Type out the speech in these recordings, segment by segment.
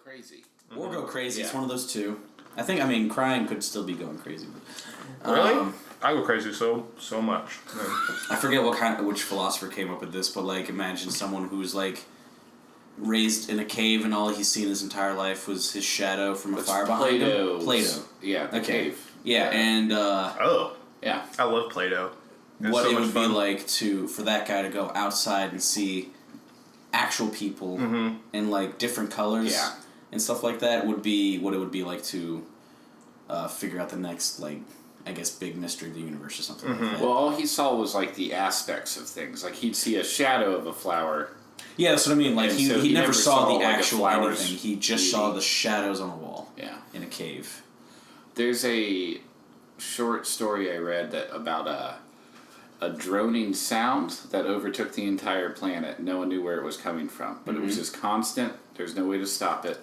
crazy. Or go crazy. Yeah. It's one of those two. I mean, crying could still be going crazy. But, Really? I go crazy so much. I forget which philosopher came up with this, but like, imagine someone who's like raised in a cave and all he's seen his entire life was his shadow from a fire behind him. Plato. Yeah, the cave. Yeah, and yeah, I love Play-Doh. What so it much would fun. be like for that guy to go outside and see actual people in like different colors and stuff like that would be what it would be like to figure out the next, like, I guess, big mystery of the universe or something like that. Well, all he saw was like the aspects of things. Like he'd see a shadow of a flower. Yeah, that's what I mean. Like he never saw the like, actual anything. He just beauty. saw the shadows on a wall. Yeah. In a cave. There's a short story I read about a droning sound that overtook the entire planet. No one knew where it was coming from, but it was just constant. There's no way to stop it.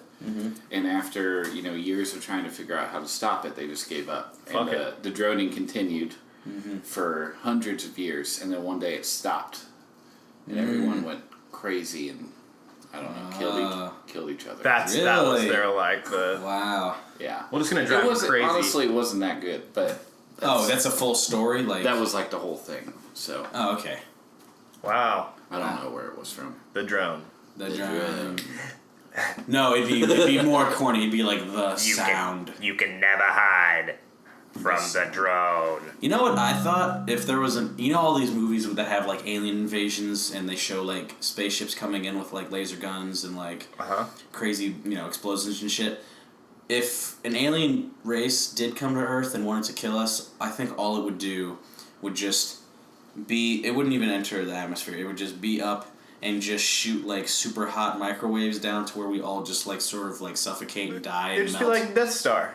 And after years of trying to figure out how to stop it, they just gave up. And the droning continued for hundreds of years, and then one day it stopped, and everyone went crazy and I don't know, killed each other. That was their like the wow. Yeah. Well, it's gonna drive you crazy. Honestly, it wasn't that good, but that's a full story. Like that was like the whole thing. So. Oh, okay. Wow. I don't know where it was from. The drone. The drone. No, it'd be more corny. It'd be like the sound. You can never hide from the drone. You know what I thought? If there was all these movies that have like alien invasions and they show like spaceships coming in with like laser guns and like crazy explosions and shit. If an alien race did come to Earth and wanted to kill us, I think all it would do would just be, it wouldn't even enter the atmosphere. It would just be up and just shoot like super hot microwaves down to where we all just like sort of like suffocate and die. It'd just be like Death Star.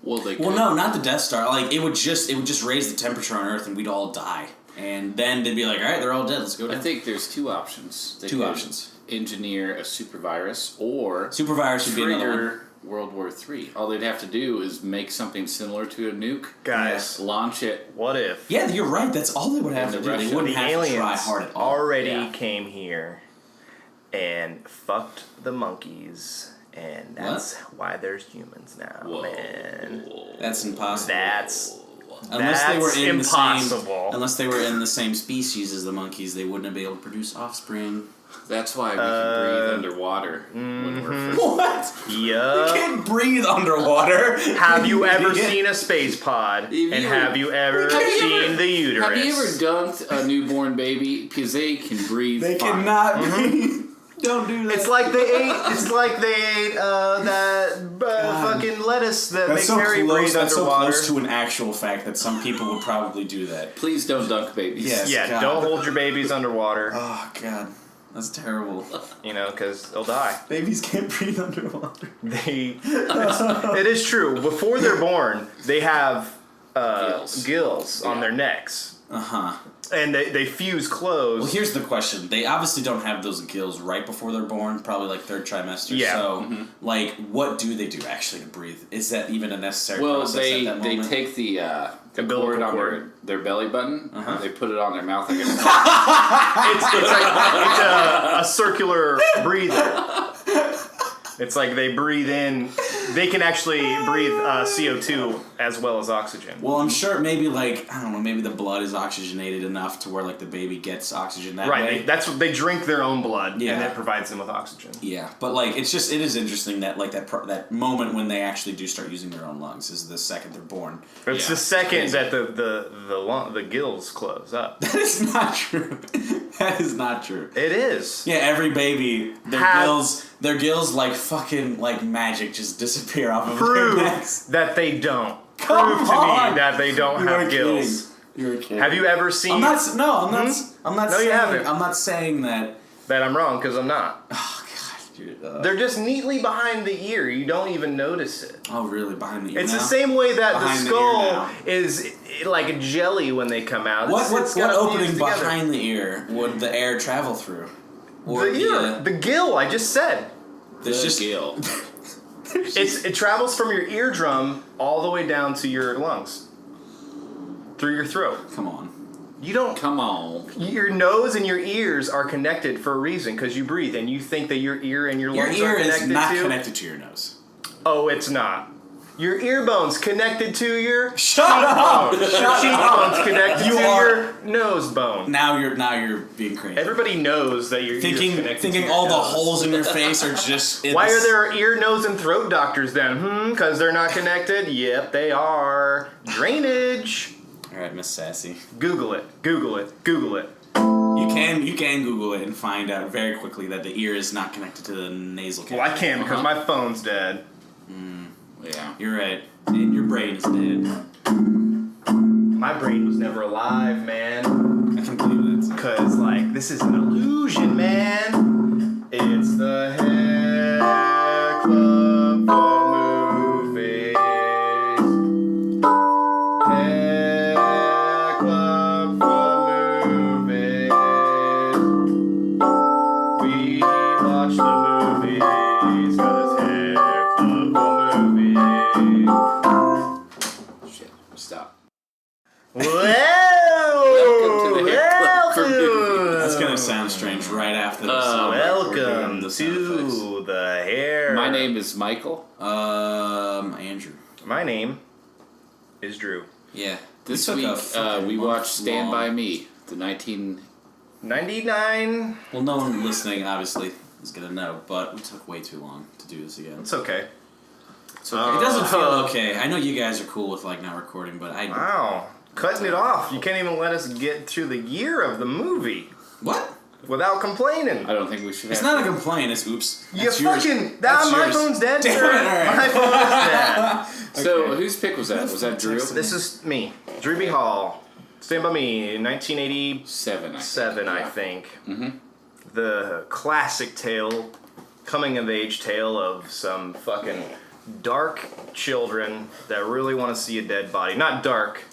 Well, no, not the Death Star. Like it would just raise the temperature on Earth and we'd all die. And then they'd be like, all right, they're all dead. Let's go down. I think there's two options. Two options. Engineer a super virus or super virus would be another one. World War III. All they'd have to do is make something similar to a nuke. Guys. Launch it. What if? Yeah, you're right. That's all they would have to do. They wouldn't have to try hard at all. Already came here and fucked the monkeys. And that's why there's humans now, man. That's impossible. Unless they were in the same species as the monkeys, they wouldn't be able to produce offspring. That's why we can breathe underwater when we're first. What? Yeah. We can't breathe underwater. Have you ever seen a space pod? Have you ever seen the uterus? Have you ever dunked a newborn baby? Because they can breathe. They cannot breathe. Don't do that. It's like they ate that fucking lettuce that makes Harry breathe underwater. That's so close to an actual fact that some people would probably do that. Please don't dunk babies. Yes, yeah, don't hold your babies underwater. Oh, God. That's terrible. Because they'll die. Babies can't breathe underwater. It is true. Before they're born, they have gills on their necks. And they fuse clothes. Well, here's the question. They obviously don't have those gills right before they're born, probably like third trimester. Yeah. So, like, what do they do actually to breathe? Is that even a necessary process at that moment? They take the cord on their belly button, they put it on their mouth like it's a circular breather. It's like they breathe in. They can actually breathe CO2 as well as oxygen. Well, I'm sure maybe maybe the blood is oxygenated enough to where like the baby gets oxygen that way. Right. That's what they drink their own blood, and it provides them with oxygen. Yeah, but like it is interesting that like that moment when they actually do start using their own lungs is the second they're born. It's the second that the gills close up. That is not true. That is not true. It is. Yeah, every baby their gills like fucking like magic just disappear off of their necks. That they don't. Come Prove to on. me that they don't have gills. You're kidding. Have you ever seen? I'm not. No, you haven't. I'm not saying that. That I'm wrong because I'm not. Oh God, dude. They're just neatly behind the ear. You don't even notice it. Oh, really? Behind the ear? It's now? the same way that behind the skull is like a jelly when they come out. What opening behind the ear would the air travel through? Or the gill. I just said. The gill. It travels from your eardrum all the way down to your lungs. Through your throat. Come on. You don't... Come on. Your nose and your ears are connected for a reason, because you breathe, and you think that your ear and your lungs are connected to... Your ear is not connected to your nose. Oh, it's not. Your ear bone's connected to your... Shut up! Your cheekbone's connected to your nose bone. Now you're being crazy. Everybody knows that your ear's connected to your all nose. the holes in your face are just... Why are there ear, nose, and throat doctors then? Because they're not connected? Yep, they are. Drainage. Alright, Miss Sassy. Google it. Google it. Google it. You can Google it and find out very quickly that the ear is not connected to the nasal cavity. Well, I can't because my phone's dead. Yeah. You're right. And your brain is dead. My brain was never alive, man. I can believe that. Because, like, this is an illusion, man. It's the Hair Club for movies. Hair Club for movies. We watch the movies because Hair Club for movies. Shit. Stop. Welcome to the Hair Club for movies. That's gonna sound strange right after this. Welcome to the Hair. My name is Michael. Andrew. My name is Drew. Yeah. This week we watched Stand By Me, the 99. Well, no one listening obviously is gonna know, but we took way too long to do this again. It's okay. It doesn't feel okay. I know you guys are cool with like not recording, but Wow. Cutting it off. You can't even let us get to the year of the movie What? without complaining. I don't think we should It's have not a complaint. It's oops. You That's yours. fucking... That's my yours. phone's dead, Damn sir. it, all right. My phone is dead. So, whose pick was that? Was that Drew? This is me. Drew B. Hall. Stand By Me, 1987, Seven, I yeah. think. Mm-hmm. The classic tale, coming-of-age tale of some fucking dark children that really want to see a dead body. Not dark.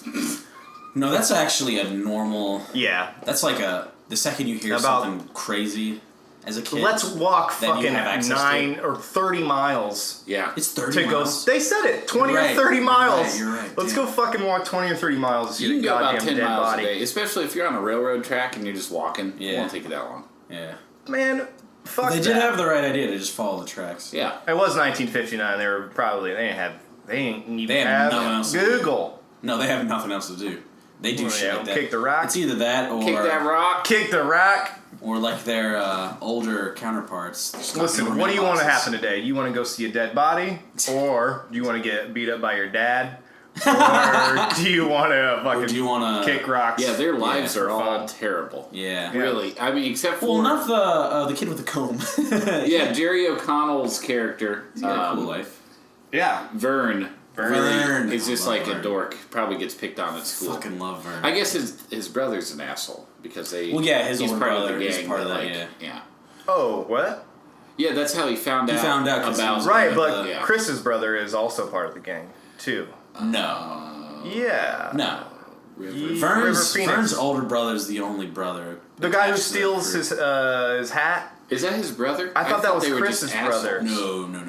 No, that's actually a normal. Yeah. That's like the second you hear About- something crazy as a kid. Let's walk that you fucking have access 9 or 30 miles Yeah. It's 30 to miles. go. They said it. 20 You're or right. 30 miles. You're right. Let's Damn. go fucking walk 20 or 30 miles to see You can the go about goddamn 10 dead miles body. a day, especially if you're on a railroad track and you're just walking. It Yeah. won't take you that long. Yeah. Man, fuck They that. did have the right idea to just follow the tracks. Yeah. It was 1959. They were probably they ain't even They have nothing else to do. Google. No, they have nothing else to do. They do Well, shit yeah, like that. kick the rock. It's either that or Kick that rock. Kick the rack. or like their older counterparts. just not Listen, doing what do you want to bosses. happen today? Do you want to go see a dead body, or do you want to get beat up by your dad, or do you want to fucking Or do you want to kick rocks? Yeah, their lives for are all fun. terrible. Yeah. Really. I mean, except for... Well, not the kid with the comb. Yeah, Jerry O'Connell's character, He's got a cool life. Yeah. Vern. Vern. He's just I love like a Vern. dork. Probably gets picked on at school. Fucking love Vern. I guess his brother's an asshole because they. Well, yeah, his he's older part brother of the is gang. part of but, that, like, yeah. Oh, what? Yeah, that's how he found out. He found out 'cause he about was Right, of but the- yeah. Chris's brother is also part of the gang too. No. Yeah. No. River. River Vern's Phoenix. older brother is the only brother. The guy who attached to the steals crew. his hat. Is that his brother? I thought that was they were Chris's just brother. assholes. No.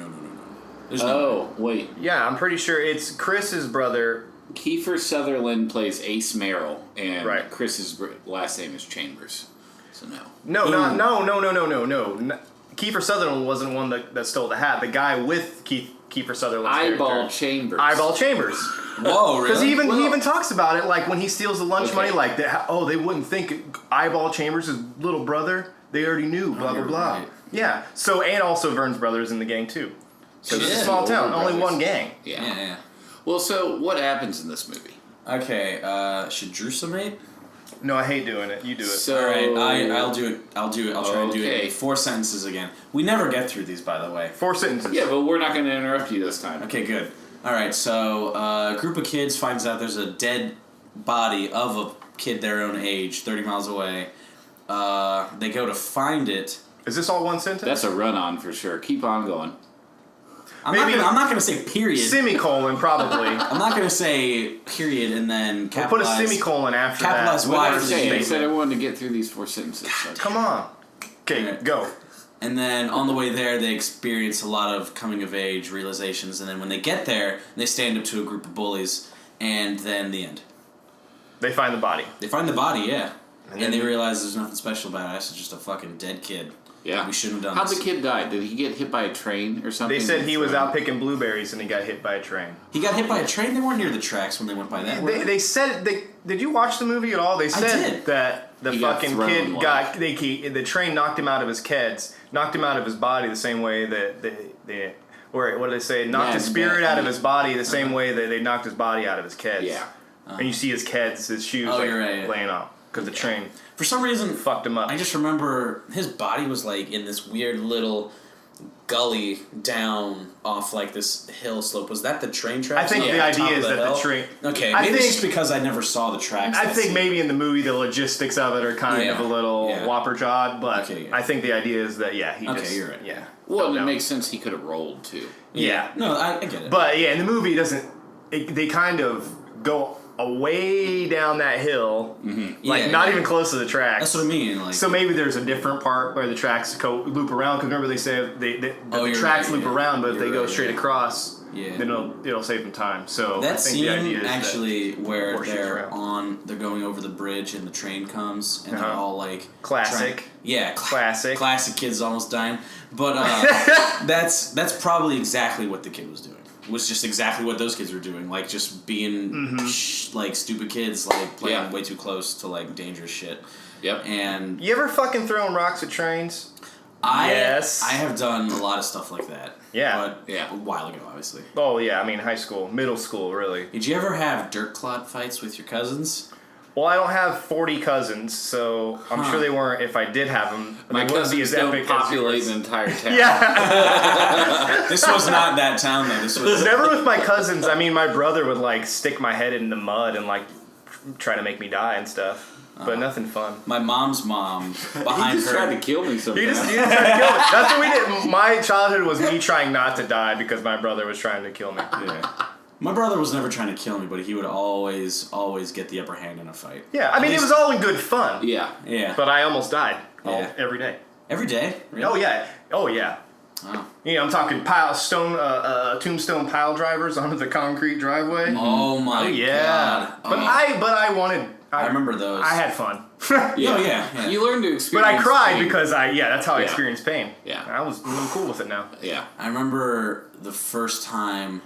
There's no. Oh, wait. Yeah, I'm pretty sure it's Chris's brother. Kiefer Sutherland plays Ace Merrill, and Right. Chris's last name is Chambers. So no. No, Ooh. no. Kiefer Sutherland wasn't one that stole the hat. The guy with Kiefer Sutherland's Eyeball character. Chambers. Eyeball Chambers. Whoa, Because really? he even talks about it, like when he steals the lunch Okay. money, like that. Oh, they wouldn't think Eyeball Chambers' his little brother. They already knew. Blah blah you're blah. right. Yeah. So and also Vern's brother's in the gang too. So it's a Shit. small town, Older only brothers. one gang. Yeah. Yeah. Well, so what happens in this movie? Okay, should Drew summate? No, I hate doing it. You do it. So Alright, I'll do it. I'll try and do Okay. it. 4 sentences again. We never get through these, by the way. 4 sentences. Yeah, but we're not going to interrupt you this time. Okay, good. Alright, so a group of kids finds out there's a dead body of a kid their own age, 30 miles away. They go to find it. Is this all one sentence? That's a run-on for sure. Keep on going. I'm Maybe- not gonna say period. Semicolon, probably. I'm not gonna say period and then We'll capitalize. put a semicolon after Capitalize that. Y What did I for the say? I statement. said I wanted to get through these 4 sentences. So. Come on. Okay, Alright. go. And then on the way there, they experience a lot of coming of age realizations. And then when they get there, they stand up to a group of bullies, and then the end. They find the body. They find the body, yeah. And they realize there's nothing special about it. It's just a fucking dead kid. Yeah. We shouldn't have done How'd this. the kid die? Did he get hit by a train or something? They said he was out picking blueberries and he got hit by a train. He got hit by a train? They weren't near the tracks when they went by that. They said... Did you watch the movie at all? They said that the fucking kid got... the train knocked him out of his keds. Knocked him out of his body the same way that they... Or what did they say? Knocked his spirit out of his body the same way that they knocked his body out of his keds. Yeah. And you see his keds, his shoes laying off. Because the train... For some reason... fucked him up. I just remember his body was like in this weird little gully down off like this hill slope. Was that the train tracks? I think the idea is that the train... Okay, maybe it's just because I never saw the tracks. I think maybe in the movie the logistics of it are kind of a little whopper jawed, but I think the idea is that, he just... you're right. Yeah. Well, it makes sense he could have rolled, too. Yeah. No, I get it. But, in the movie, they kind of go away down that hill, not even close to the tracks. That's what I mean. Like, so maybe there's a different part where the tracks loop around. Because remember they say the tracks loop around, but if they go straight across, then it'll save them time. So that I think scene the idea is actually where they're going over the bridge and the train comes and they're all like classic. Classic kids almost dying. But that's probably exactly what the kid was doing. Was just exactly what those kids were doing, like just being like stupid kids, like playing way too close to like dangerous shit. Yep. And you ever fucking throwing rocks at trains? Yes. I have done a lot of stuff like that. Yeah. But a while ago, obviously. Oh yeah, I mean high school, middle school, really. Did you ever have dirt clod fights with your cousins? Well, I don't have 40 cousins, so I'm sure they weren't. If I did have them, my cousins don't populate an entire town. Yeah. This was not that town though. This was never with my cousins. I mean, my brother would like stick my head in the mud and like try to make me die and stuff. But nothing fun. My mom's mom behind he just tried to kill me sometimes. He just tried to kill me. That's what we did. My childhood was me trying not to die because my brother was trying to kill me. Yeah. My brother was never trying to kill me, but he would always get the upper hand in a fight. Yeah, I mean, it was all in good fun. Yeah. But I almost died every day. Every day? Really? Oh, yeah. Oh. I'm talking tombstone pile drivers onto the concrete driveway. Oh my god. But I remember those. I had fun. Yeah. You learned to experience But I cried pain. because that's how I experienced pain. Yeah. I'm cool with it now. Yeah. I remember the first time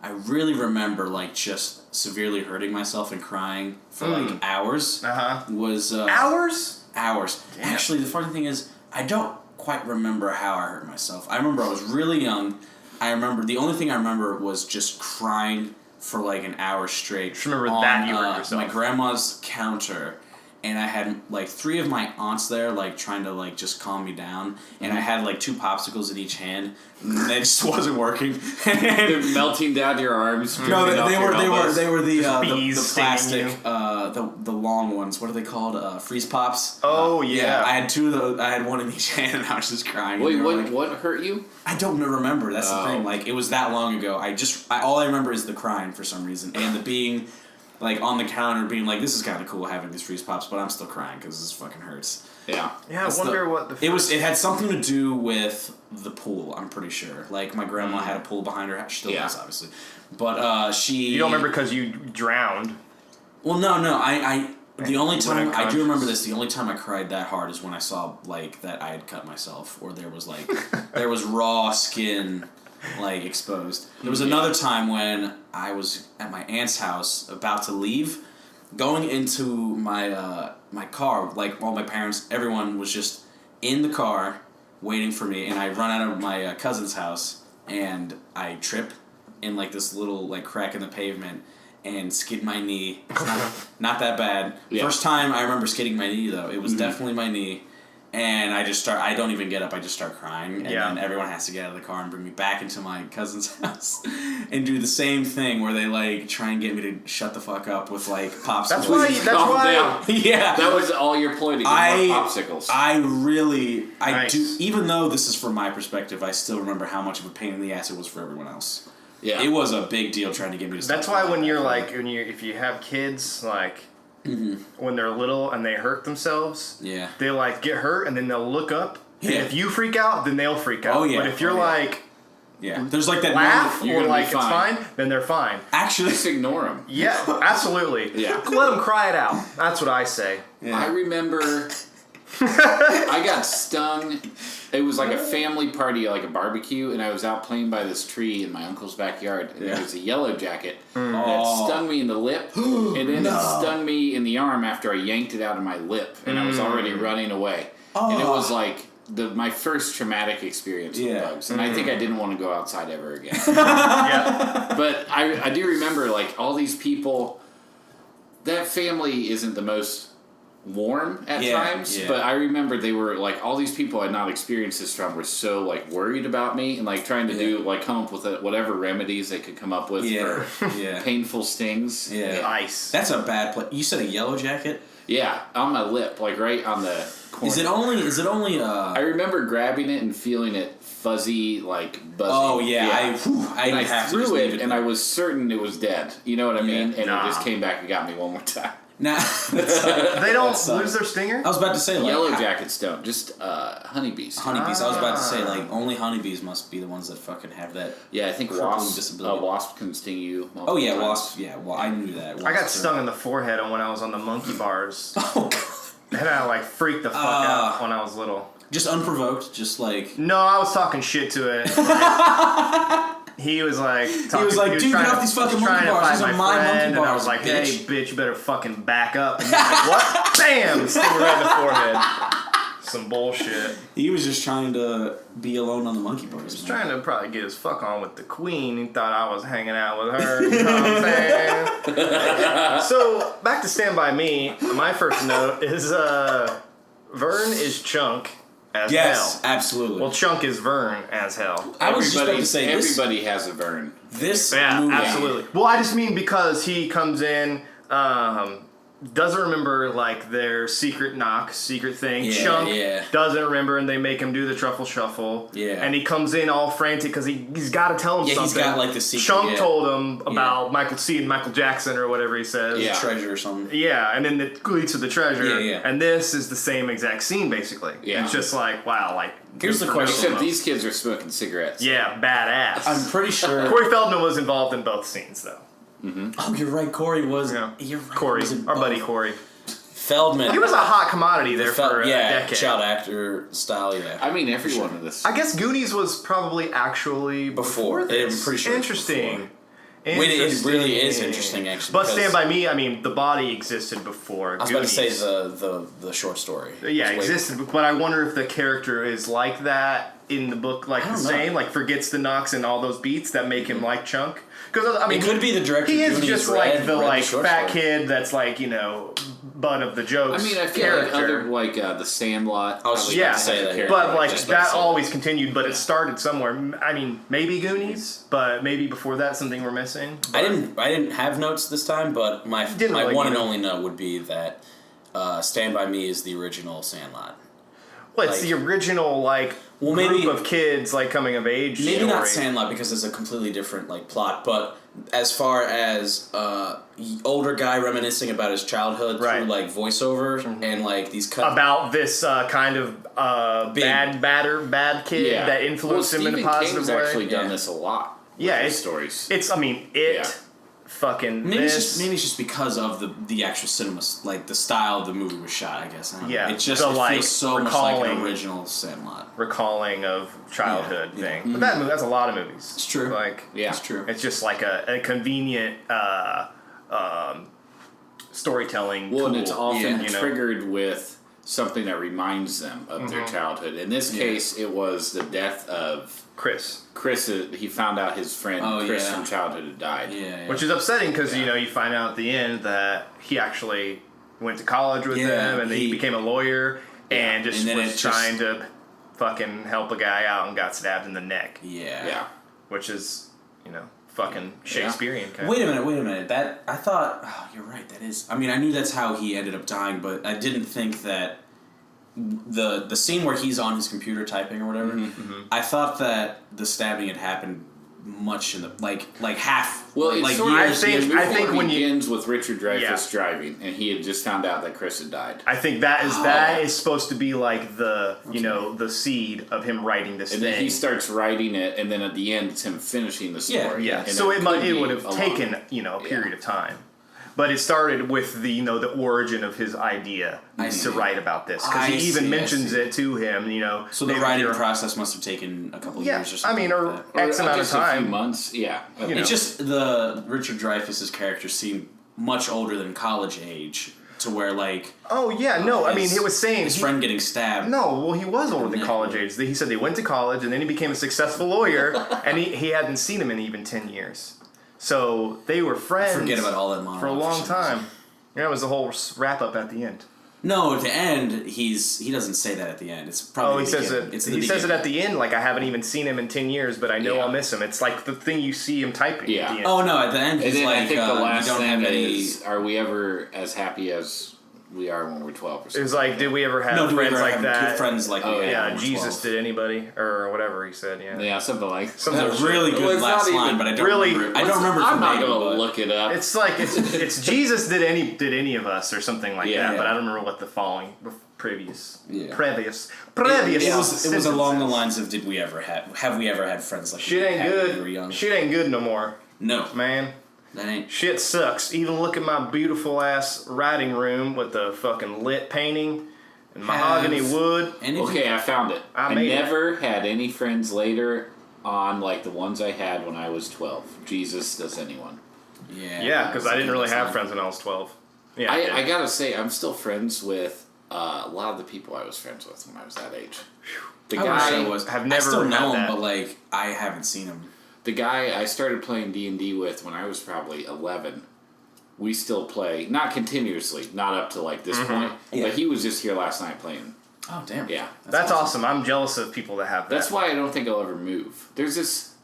I really remember like just severely hurting myself and crying for like hours. Was hours? Hours. Damn. Actually, the funny thing is I don't quite remember how I hurt myself. I remember I was really young. The only thing I remember was just crying for like an hour straight. Just remember that you hurt yourself. My grandma's counter, and I had like 3 of my aunts there, like trying to like just calm me down, and I had like 2 popsicles in each hand, and it just wasn't working. They're melting down your arms. No, they were the plastic, the long ones. What are they called? Freeze pops. Oh yeah. I had 2 of those. I had 1 in each hand, and I was just crying. Wait, what hurt you? I don't remember. That's the thing. Like it was that long ago. All I remember is the crying for some reason, and the being like on the counter, being like, "This is kind of cool having these freeze pops," but I'm still crying because this fucking hurts. Yeah. Yeah. I wonder what the. It had something to do with the pool. I'm pretty sure. Like my grandma had a pool behind her. She still does, obviously. But she. You don't remember because you drowned. Well, no. The only time I do remember this, the only time I cried that hard is when I saw like that I had cut myself, or there was like there was raw skin like exposed. There was another time when I was at my aunt's house about to leave, going into my my car, like all my parents, everyone was just in the car waiting for me, and I run out of my cousin's house and I trip in like this little like crack in the pavement and skid my knee. It's not that bad. Yeah. First time I remember skidding my knee though, it was definitely my knee. And I don't even get up, I just start crying. And then everyone has to get out of the car and bring me back into my cousin's house and do the same thing where they like try and get me to shut the fuck up with like popsicles. That's why. Yeah. That was all your ploy to get more popsicles. I do, even though this is from my perspective, I still remember how much of a pain in the ass it was for everyone else. Yeah. It was a big deal trying to get me to stop. That's why when you're like, if you have kids, like, when they're little and they hurt themselves, they like get hurt and then they'll look up. And if you freak out, then they'll freak out. But if you're like Yeah, there's like that laugh or like it's fine, then they're fine. Actually, just ignore them. Yeah, absolutely. Yeah, let them cry it out. That's what I say. Yeah. I remember I got stung. It was like a family party, like a barbecue, and I was out playing by this tree in my uncle's backyard, and there was a yellow jacket that stung me in the lip, and then it stung me in the arm after I yanked it out of my lip, and I was already running away. And it was like my first traumatic experience with bugs, and I think I didn't want to go outside ever again. But I do remember, like, all these people, that family isn't the most warm at times, but I remember they were like, all these people I had not experienced this from were so like worried about me and like trying to do like come up with whatever remedies they could come up with for painful stings. Nice. That's a bad place. You said a yellow jacket? Yeah, on my lip, like right on the corner. Is it only I remember grabbing it and feeling it fuzzy, like buzzing. Oh yeah, I threw it and I was certain it was dead. You know what I mean? And it just came back and got me one more time. Nah, they don't lose their stinger? I was about to say, like, yellow jackets don't, just honeybees. Honeybees. I was about to say, like, only honeybees must be the ones that fucking have that. Yeah, I think wasp can sting you. Oh yeah, wasp. Yeah, well, I knew that. I got stung in the forehead when I was on the monkey bars. Oh god. And I like freaked the fuck out when I was little. Just unprovoked, just like. No, I was talking shit to it. Like, he was like, dude, get off these fucking monkey bars. These are my monkey bars. And I was like, hey, bitch, you better fucking back up. And he's like, what? Bam! Sting right in the forehead. Some bullshit. He was just trying to be alone on the monkey bars. He was trying to probably get his fuck on with the queen. He thought I was hanging out with her. You know what I'm saying? So, back to Stand By Me. My first note is Vern is Chunk. As hell. Absolutely. Well, Chunk is Vern as hell. I was just about to say everybody has a Vern. This movie. Absolutely. Well, I just mean because he comes in, doesn't remember like their secret thing. Chunk doesn't remember, and they make him do the truffle shuffle. Yeah. And he comes in all frantic because he's got to tell him something. He's got like the secret. Chunk told him about Michael Jackson or whatever he says. Yeah. Treasure or something. Yeah, and then it leads to the treasure. Yeah. And this is the same exact scene basically. Yeah. It's just like, wow, like. Here's the question. Except these kids are smoking cigarettes. Yeah, badass. I'm pretty sure. Corey Feldman was involved in both scenes though. Mm-hmm. Oh, you're right. Corey was. Yeah. You're right. Corey, our buddy Corey Feldman. He was a hot commodity there for a decade. Child actor style. Yeah. I mean, everyone in this. I guess Goonies was probably actually before this. I'm pretty sure. Interesting. It really is interesting, actually. But Stand By Me, I mean, the body existed before. I was about to say the short story. Yeah, existed, but I wonder if the character is like that in the book, like the same, like forgets the knocks and all those beats that make him like Chunk. Because I mean, it could be the director. He is just like the fat kid that's like, you know, butt of the jokes. I mean, I feel like other the Sandlot. I was about to say that, but like that always continued. But it started somewhere. I mean, maybe Goonies, but maybe before that something we're missing. But I didn't have notes this time, but my one and only note would be that Stand By Me is the original Sandlot. Well, it's the original group of kids coming of age. Maybe story. Not Sandlot because it's a completely different plot, but as far as older guy reminiscing about his childhood through voiceover and these cuts about this kind of bad kid that influenced him in a positive way. Actually done this a lot. It's stories. Fucking maybe it's just because of the actual cinema, the style of the movie was shot. I guess. It just feels so much like an original Sandlot. Recalling of childhood thing, but that's a lot of movies. It's true. It's true. It's just like a convenient storytelling. Well, tool, and it's often triggered with something that reminds them of their childhood. In this case, it was the death of Chris. He found out his friend Chris from childhood had died. Which is upsetting because you find out at the end that he actually went to college with them and then he became a lawyer and was trying to fucking help a guy out and got stabbed in the neck. Yeah. Which is, fucking Shakespearean kind Wait a minute. That I thought you're right, that is. I mean, I knew that's how he ended up dying, but I didn't think that the scene where he's on his computer typing or whatever, I thought that the stabbing had happened much in the like half. Well, like I think when begins with Richard Dreyfuss driving, and he had just found out that Chris had died. I think that is supposed to be like the the seed of him writing this thing. And then he starts writing it, and then at the end it's him finishing the story. Yeah. So it would have taken a period of time. But it started with the origin of his idea to write about this, because he even mentions it to him. So the writing process must have taken a couple of years or something. or X amount of time, a few months. Yeah, it's just the Richard Dreyfuss's character seemed much older than college age, to where like. Oh yeah, no, he was saying his friend getting stabbed. No, well he was older than college age. He said they went to college and then he became a successful lawyer, and he hadn't seen him in even 10 years. So they were friends. Forget about all that monologue for a long time. Yeah, it was the whole wrap up at the end. No, at the end he doesn't say that at the end. It's probably he says it. He says it at the end, like I haven't even seen him in 10 years, but I know I'll miss him. It's like the thing you see him typing. Yeah. At the end. Oh no, at the end he's like, I think the last you don't thing have any. is, are we ever as happy as we are when we're 12 or something? It was like, did we ever have friends like that? Friends like Jesus, did anybody or whatever he said? Yeah, something like that. A really good last line, but I don't remember. I don't remember. I'm not gonna look it up. It's like it's Jesus did any of us or something like that. But I don't remember what the following previous. It was along the lines of have we ever had friends like shit ain't good. When we were young? Shit ain't good no more. No, man. That ain't. Shit sucks. Even look at my beautiful ass writing room with the fucking lit painting and mahogany wood. Okay, I found it. I never had any friends later on like the ones I had when I was 12. Jesus, does anyone? Yeah, because I didn't really have friends when I was 12. Yeah, I gotta say, I'm still friends with a lot of the people I was friends with when I was that age. The guy I still know him, but like I haven't seen him. The guy I started playing D&D with when I was probably 11, we still play, not continuously, not up to like this point, but he was just here last night playing. Oh, damn. Yeah. That's awesome. I'm jealous of people that have that. That's why I don't think I'll ever move. There's this,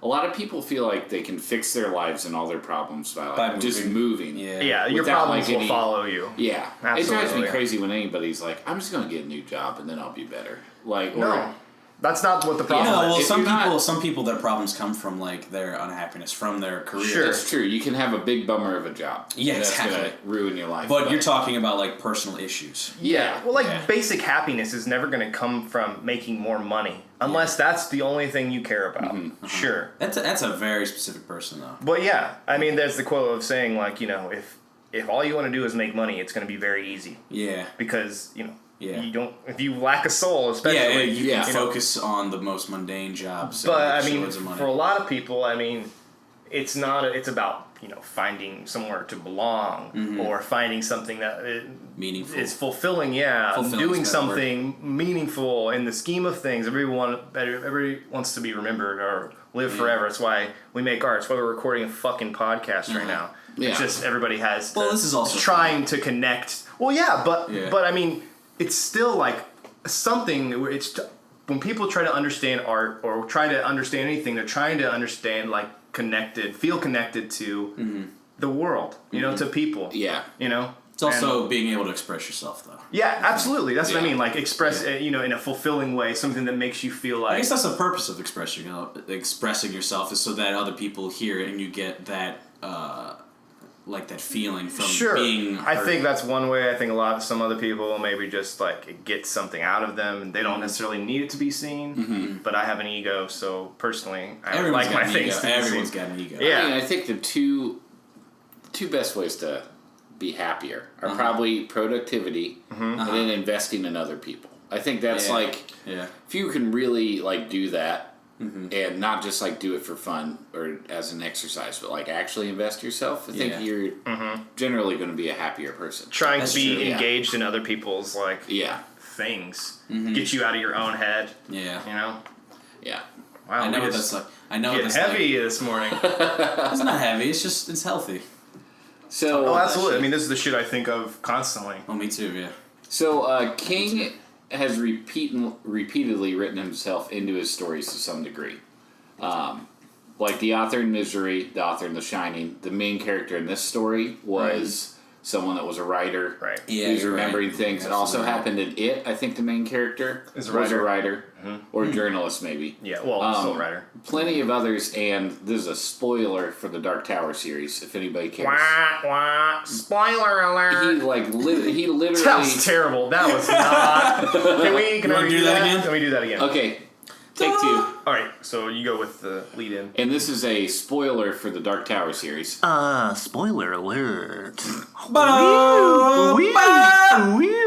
a lot of people feel like they can fix their lives and all their problems by just moving. Yeah, your problems will follow you. Yeah. Absolutely. It drives me crazy when anybody's like, I'm just going to get a new job and then I'll be better. No. That's not what the problem is. Well, some people, their problems come from like their unhappiness from their career. Sure, that's true. You can have a big bummer of a job. Yeah, exactly. That's gonna ruin your life. But you're talking about like personal issues. Yeah. Well, basic happiness is never going to come from making more money, unless that's the only thing you care about. Mm-hmm. Sure. That's a very specific person, though. But yeah, there's the quote of saying like, if all you want to do is make money, it's going to be very easy. Yeah. Because you don't. If you lack a soul, especially, you can focus on the most mundane jobs. But for a lot of people, it's not. It's about finding somewhere to belong or finding something that meaningful is fulfilling. Yeah, doing something meaningful in the scheme of things. Everybody wants to be remembered or live forever. That's why we make art. That's why we're recording a fucking podcast right now. Yeah. It's just everybody has. This is also trying to connect. Well, but it's still like something. When people try to understand art or try to understand anything, they're trying to understand feel connected to the world, to people. Yeah. It's also being able to express yourself, though. Yeah, absolutely. That's what I mean. Like express, in a fulfilling way, something that makes you feel like. I guess that's the purpose of expressing yourself is so that other people hear it and you get that. That feeling from being heard. I think that's one way. I think some other people maybe just get something out of them and they don't necessarily need it to be seen. But I have an ego, so personally I like my things to be seen. Everyone's got an ego. Yeah. I think the two best ways to be happier are probably productivity and then investing in other people. I think that's if you can really do that. And not just do it for fun or as an exercise, but actually invest yourself. I think you're generally going to be a happier person. Trying to be engaged in other people's things, get you out of your own head. Yeah, Yeah. Wow, I know what that's like. I know what that's heavy this morning. It's not heavy. It's healthy. So absolutely. This is the shit I think of constantly. Oh, me too. Yeah. So King has repeatedly written himself into his stories to some degree. The author in Misery, the author in The Shining, the main character in this story was someone that was a writer. Right. Yeah, who's you're remembering right. things. It also happened in It. I think the main character was a writer. Or journalist, maybe. Yeah, well, still a writer. Plenty of others, and this is a spoiler for the Dark Tower series, if anybody cares. Wah, wah. Spoiler alert. He literally... That was terrible. That was not... Can we do that again? Can we do that again? Okay, take two. Alright, so you go with the lead-in. And this is a spoiler for the Dark Tower series. Spoiler alert.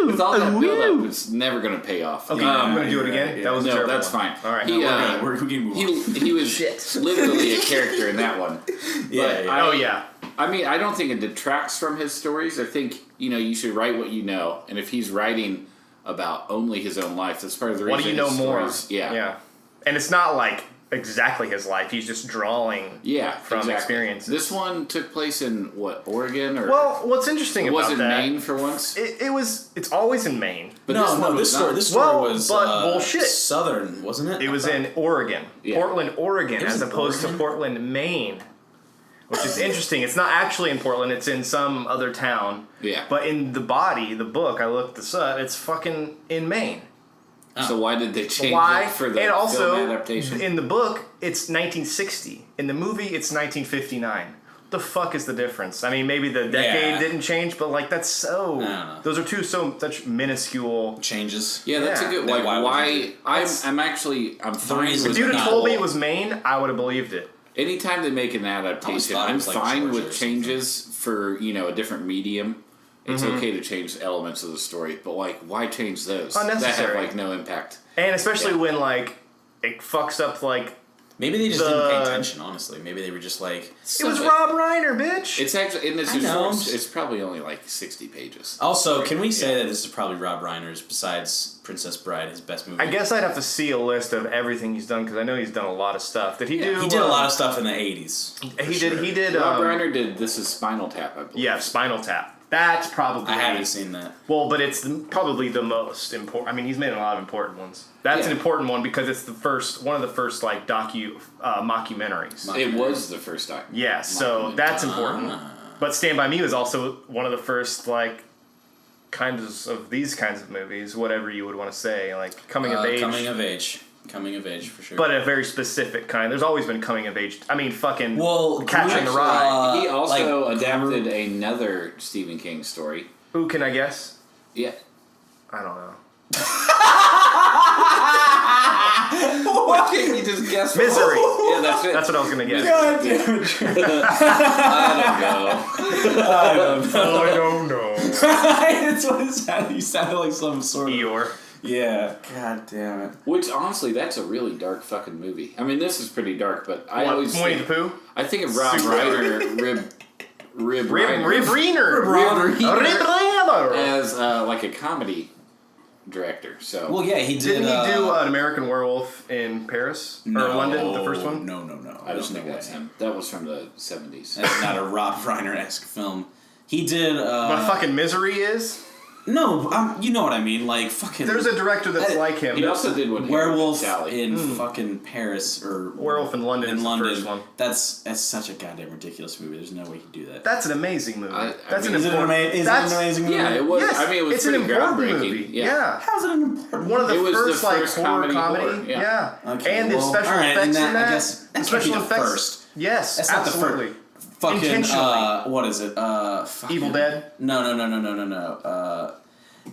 With all that build-up, it's never going to pay off. Okay, I'm going to do it again? Yeah. That was a terrible that's one. fine. Alright. He was literally a character in that one. Yeah. I mean, I don't think it detracts from his stories. I think, you should write what you know. And if he's writing about only his own life, that's part of the reason. What do you know more? Yeah. And it's not like exactly his life. He's just drawing from experiences. This one took place in, Oregon? Or well, what's interesting about that... Was it Maine for once? It's always in Maine. But this story was bullshit. Southern, wasn't it? It was in Oregon. Yeah. Portland, Oregon, as opposed to Portland, Maine. Which is interesting. It's not actually in Portland. It's in some other town. Yeah. But in the book, I looked this up, it's fucking in Maine. So why did they change it for the film adaptation? In the book, it's 1960. In the movie, it's 1959. What the fuck is the difference? I mean, maybe the decade didn't change, but that's so... Those are two such minuscule... changes. Yeah, that's a good... why I'm fine with... If you'd have told me it was Maine, I would have believed it. Anytime they make an adaptation, I'm fine with changes for, a different medium. It's okay to change elements of the story, but why change those? Unnecessary. That have no impact. And especially when it fucks up maybe they just didn't pay attention. Honestly, maybe they were just it was Rob Reiner, bitch. It's actually it's probably only 60 pages. Also, can we say that this is probably Rob Reiner's, besides Princess Bride, his best movie? I guess I'd have to see a list of everything he's done because I know he's done a lot of stuff. Did he do? He did a lot of stuff in the 80s. He did. Rob Reiner did. This is Spinal Tap, I believe. Yeah, Spinal Tap. That's probably... I haven't seen that. Well, but it's probably the most important... I mean, he's made a lot of important ones. That's an important one because it's one of the first, mockumentaries. It was the first documentary. Yeah, so that's important. But Stand By Me was also one of the first, kinds of these kinds of movies, whatever you would want to say, coming of age. Coming of age, for sure. But a very specific kind. There's always been coming of age. I mean, fucking Catching the Ride. He also adapted another Stephen King story. Ooh, can I guess? Yeah. I don't know. Why can't you just guess? Misery. Yeah, that's it. That's what I was going to guess. God damn it. I don't know. I don't know. That's what it sounded. You sounded like some sort of... Eeyore. Yeah. God damn it. Which, honestly, that's a really dark fucking movie. I mean, this is pretty dark, but I always Winnie the Pooh? I think of Rob Reiner, Rib Reiner as a comedy director. So well, yeah, he did. Didn't he do An American Werewolf in Paris or London? The first one? No. I don't think that's him. That was from the 70s. That's not a Rob Reiner-esque film. He did. What fucking Misery is? No, you know what I mean. Fucking. There's a director that's like him. He also did one. Werewolf in fucking Paris or Werewolf in London. The first one. That's such a goddamn ridiculous movie. There's no way he'd do that. That's an amazing movie. Is it an amazing movie? Yeah, it was. Yes, I mean, it was it's pretty an important groundbreaking. movie. Yeah. How's it an important? One of the It was first the horror comedy. horror, yeah. Okay, and the special effects in that. I guess that special can't be the effects. first. Yes, That's absolutely. Not the first. Fucking what is it? Evil Dead. No.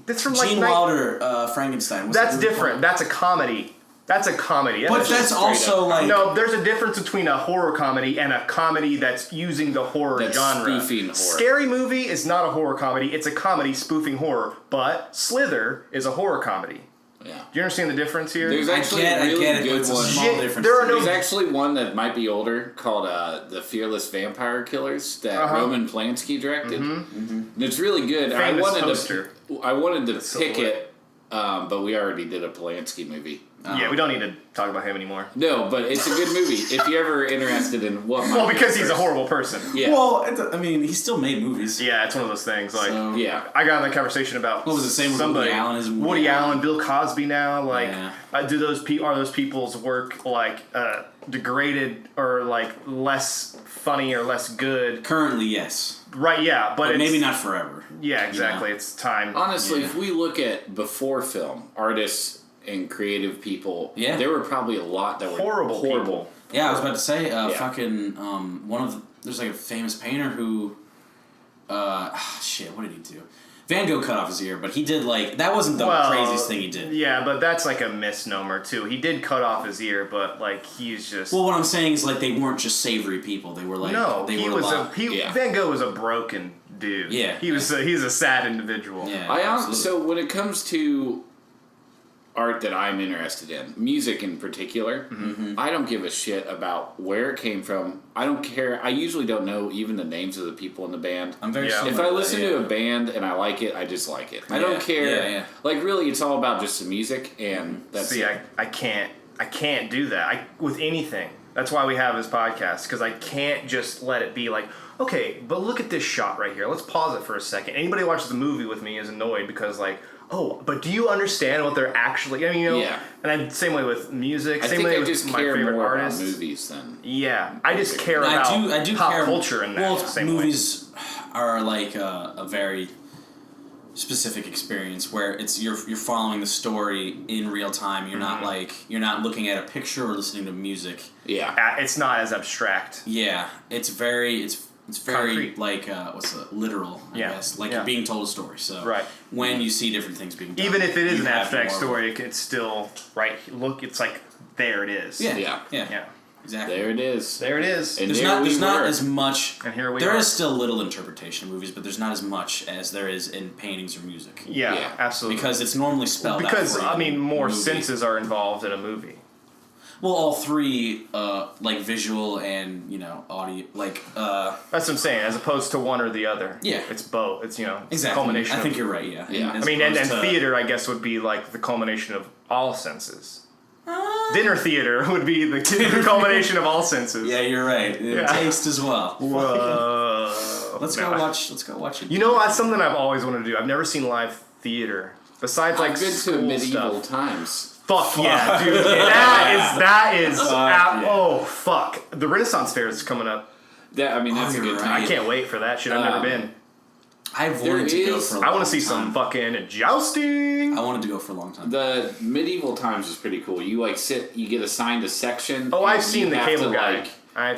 That's from Gene Wilder, Frankenstein. That's different. That's a comedy. That's a comedy. But that's also no. There's a difference between a horror comedy and a comedy that's using the horror genre. Spoofing horror. Scary Movie is not a horror comedy. It's a comedy spoofing horror. But Slither is a horror comedy. Yeah. Do you understand the difference here? There's actually a really good one. Small difference. There's actually one that might be older called The Fearless Vampire Killers that Roman Polanski directed. And it's really good. Famous I wanted poster. to pick it, but we already did a Polanski movie. Yeah, we don't need to talk about him anymore. No, but it's a good movie if you're ever interested in what. Well, because he's a horrible person. Yeah. Well, I mean, he still made movies. Yeah, it's one of those things. Like, So, yeah. I got in that conversation about What was the same with somebody. Woody Allen? Woody Allen, Bill Cosby now. Like, Yeah. are those people's work like degraded or like less funny or less good? Currently, yes. Right. Yeah, but Maybe not forever. Yeah, exactly. You know? It's time. Honestly, if we look at before film, artists and creative people, there were probably a lot that were horrible. People. Yeah, I was about to say, there's like a famous painter who, what did he do? Van Gogh cut off his ear, but he did that wasn't the craziest thing he did. Yeah, but that's like a misnomer too. He did cut off his ear, but like he's just. Well, what I'm saying is they weren't just savory people. They were like Van Gogh was a broken dude. Yeah, he's a sad individual. Yeah, so when it comes to art that I'm interested in, music in particular, I don't give a shit about where it came from. I don't care. I usually don't know even the names of the people in the band. I'm very similar. If I listen to a band and I like it, I just like it. I don't care. Yeah. Like really, it's all about just the music, and that's it. I can't do that with anything. That's why we have this podcast, because I can't just let it be like, okay, but look at this shot right here. Let's pause it for a second. Anybody who watches the movie with me is annoyed because oh, but do you understand what they're actually? I mean, and same way with music. Same way with my favorite artists. About movies than. Yeah, I just care about pop culture in that. Well, same movies are like a very specific experience where you're following the story in real time. You're not looking at a picture or listening to music. Yeah, it's not as abstract. Yeah, it's very concrete. Literal, I guess. You're being told a story. So when you see different things being done, even if it is an abstract story, it's still look. It's like there it is. Yeah. Exactly. There it is. And there's not as much. And here we There are. is still little interpretation in movies, but there's not as much as there is in paintings or music. Yeah, absolutely. Because it's normally spelled out. Because more senses are involved in a movie. Well, all three, visual and audio, That's what I'm saying. As opposed to one or the other. Yeah, it's both. It's exactly. Culmination. I think you're right. Yeah. I mean, and theater, I guess, would be like the culmination of all senses. Dinner theater would be the culmination of all senses. Yeah, you're right. Taste as well. Whoa. Let's go watch it. You know, that's something I've always wanted to do. I've never seen live theater besides I've been to medieval stuff. times. Fuck yeah, dude! That is. Oh fuck! The Renaissance Fair is coming up. That's a good time. I can't wait for that shit. I've never been. I've wanted to go for a long time. I want to see some fucking jousting. I wanted to go for a long time. The medieval times is pretty cool. You you get assigned a section. Oh, I've seen the cable guy.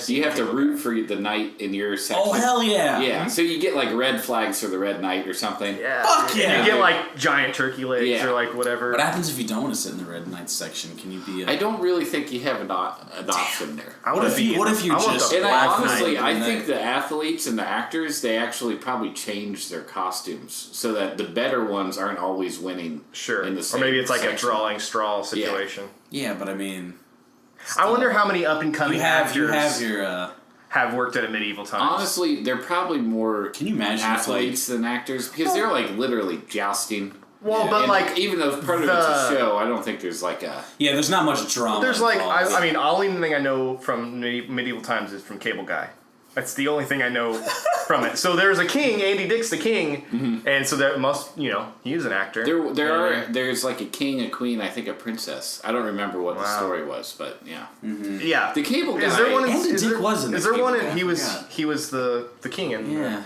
You have to root for the knight in your section. Oh hell yeah! Yeah, so you get red flags for the red knight or something. Yeah, fuck yeah! And you get giant turkey legs or whatever. What happens if you don't want to sit in the red knight section? Can you be? I don't really think you have an option there. What if you just? And I think the athletes and the actors, they actually probably change their costumes so that the better ones aren't always winning. Sure. In the same or maybe it's like section. a drawing straw situation. Yeah, but I mean. I wonder how many up and coming actors have worked at a medieval times. Honestly, they're probably more Can you imagine athletes than actors because they're literally jousting. Well, but even though part of it's a show, I don't think there's there's not much drama. There's only thing I know from medieval times is from Cable Guy. That's the only thing I know from it. So there's a king, Andy Dick's the king, and so there must, he's an actor. There's a king, a queen, I think a princess. I don't remember what the story was, but yeah. Mm-hmm. Yeah. The Cable Guy. Is there one? Andy Dick was in. Is there one? He was the king, and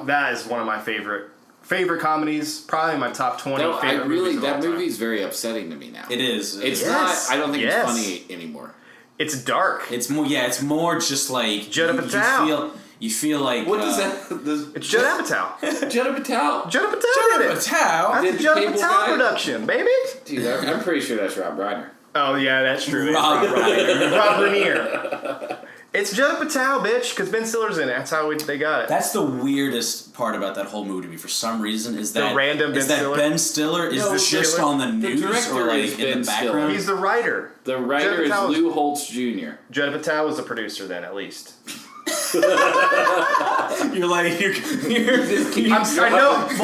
that is one of my favorite comedies. Probably my top 20 favorite movies. That movie is very upsetting to me now. It is. It's not. I don't think it's funny anymore. It's dark. It's more. Yeah, it's more just like Judd Apatow. You feel like what is that? It's Judd Apatow. Judd Apatow. Judd Apatow did it. That's a Judd Apatow production, baby. Dude, I'm pretty sure that's Rob Reiner. Oh yeah, that's true. Rob Reiner. It's Judd Apatow, bitch, because Ben Stiller's in it. That's how they got it. That's the weirdest part about that whole movie to me. For some reason, is that Ben Stiller is just on the news or in the background? He's the writer. The writer is Lou Holtz Jr. Judd Apatow was the producer then, at least. You're like you're I know he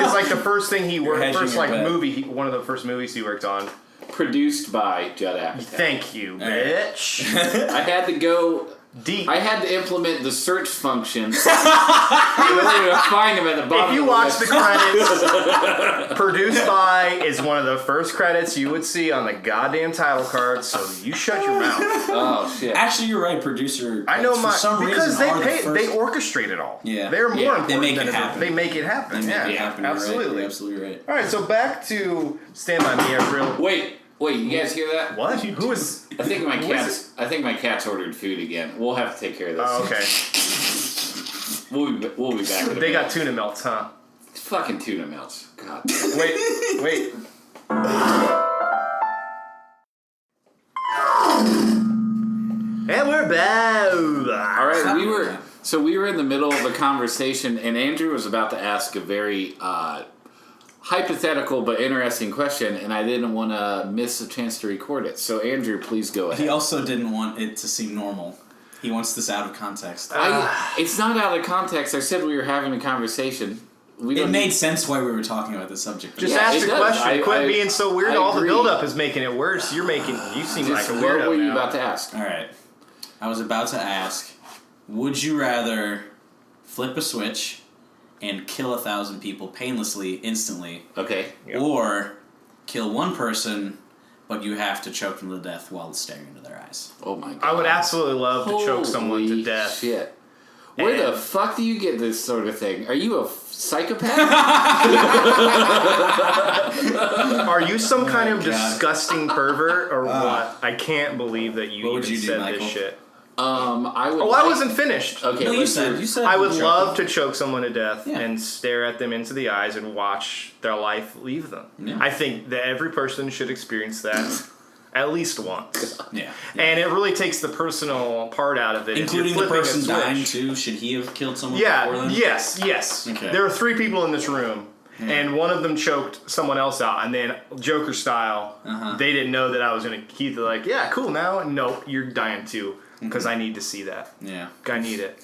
was the first thing he worked. One of the first movies he worked on. produced by Judd Apatow. Thank you, bitch. I had to go deep. I had to implement the search function in order to find him at the bottom. If you watch the credits, produced by is one of the first credits you would see on the goddamn title card. So you shut your mouth. Oh shit! Actually, you're right. Producer. I know for some because reason, they orchestrate it all. Yeah, they're more important. They make it happen. They make it happen. They make it happen. Absolutely. You're absolutely right. All right, so back to Stand By Me. Wait, you guys hear that? What? Who is? I think my cat's ordered food again. We'll have to take care of this. Oh, We'll okay. be back. They got tuna melts, huh? Fucking tuna melts. God. Wait. And we're back. All right, we were in the middle of a conversation, and Andrew was about to ask a very hypothetical but interesting question, and I didn't want to miss a chance to record it. So, Andrew, please go ahead. He also didn't want it to seem normal. He wants this out of context. It's not out of context. I said we were having a conversation. It made sense why we were talking about this subject. Just ask the question. Quit being so weird. All the build-up is making it worse. You seem like a weirdo. What were you about to ask? All right. I was about to ask, would you rather flip a switch and kill 1,000 people painlessly, instantly? Okay. Yep. Or kill one person, but you have to choke them to death while staring into their eyes? Oh my god. I would absolutely love to choke someone to death. Shit. Where the fuck do you get this sort of thing? Are you a psychopath? Are you some kind of disgusting pervert or what? I can't believe that you even said this shit. I wasn't finished. Okay, no, you said. I would love to choke someone to death and stare at them into the eyes and watch their life leave them. Yeah. I think that every person should experience that at least once. Yeah. And it really takes the personal part out of it. Including the person dying too. Should he have killed someone before then? Yes. Okay. There are 3 people in this room. Yeah. And one of them choked someone else out, and then Joker style, they didn't know that I was going to keep it like, yeah, cool, now, nope, you're dying too. Because I need to see that. Yeah. I need it.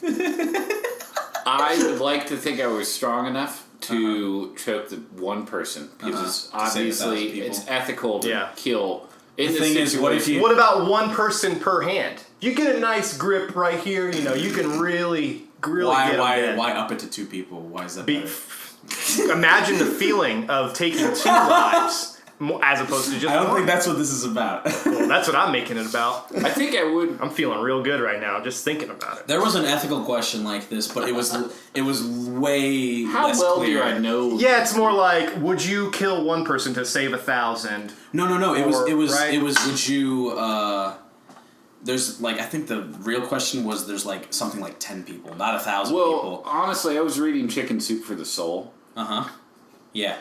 I would like to think I was strong enough to choke the one person. Because it's obviously, it's ethical to kill. In the thing is, what about one person per hand? You get a nice grip right here, you can really get why up it to 2 people? Why is that better? Imagine the feeling of taking 2 lives. As opposed to just I don't think that's what this is about. Well, that's what I'm making it about. I think I would. I'm feeling real good right now just thinking about it. There was an ethical question like this, but it was way How less well clear. do I know? Yeah, it's more like, would you kill one person to save 1,000? No. It was. Would you? There's I think the real question was there's something like 10 people, not 1,000 people. Well, honestly, I was reading Chicken Soup for the Soul. Yeah.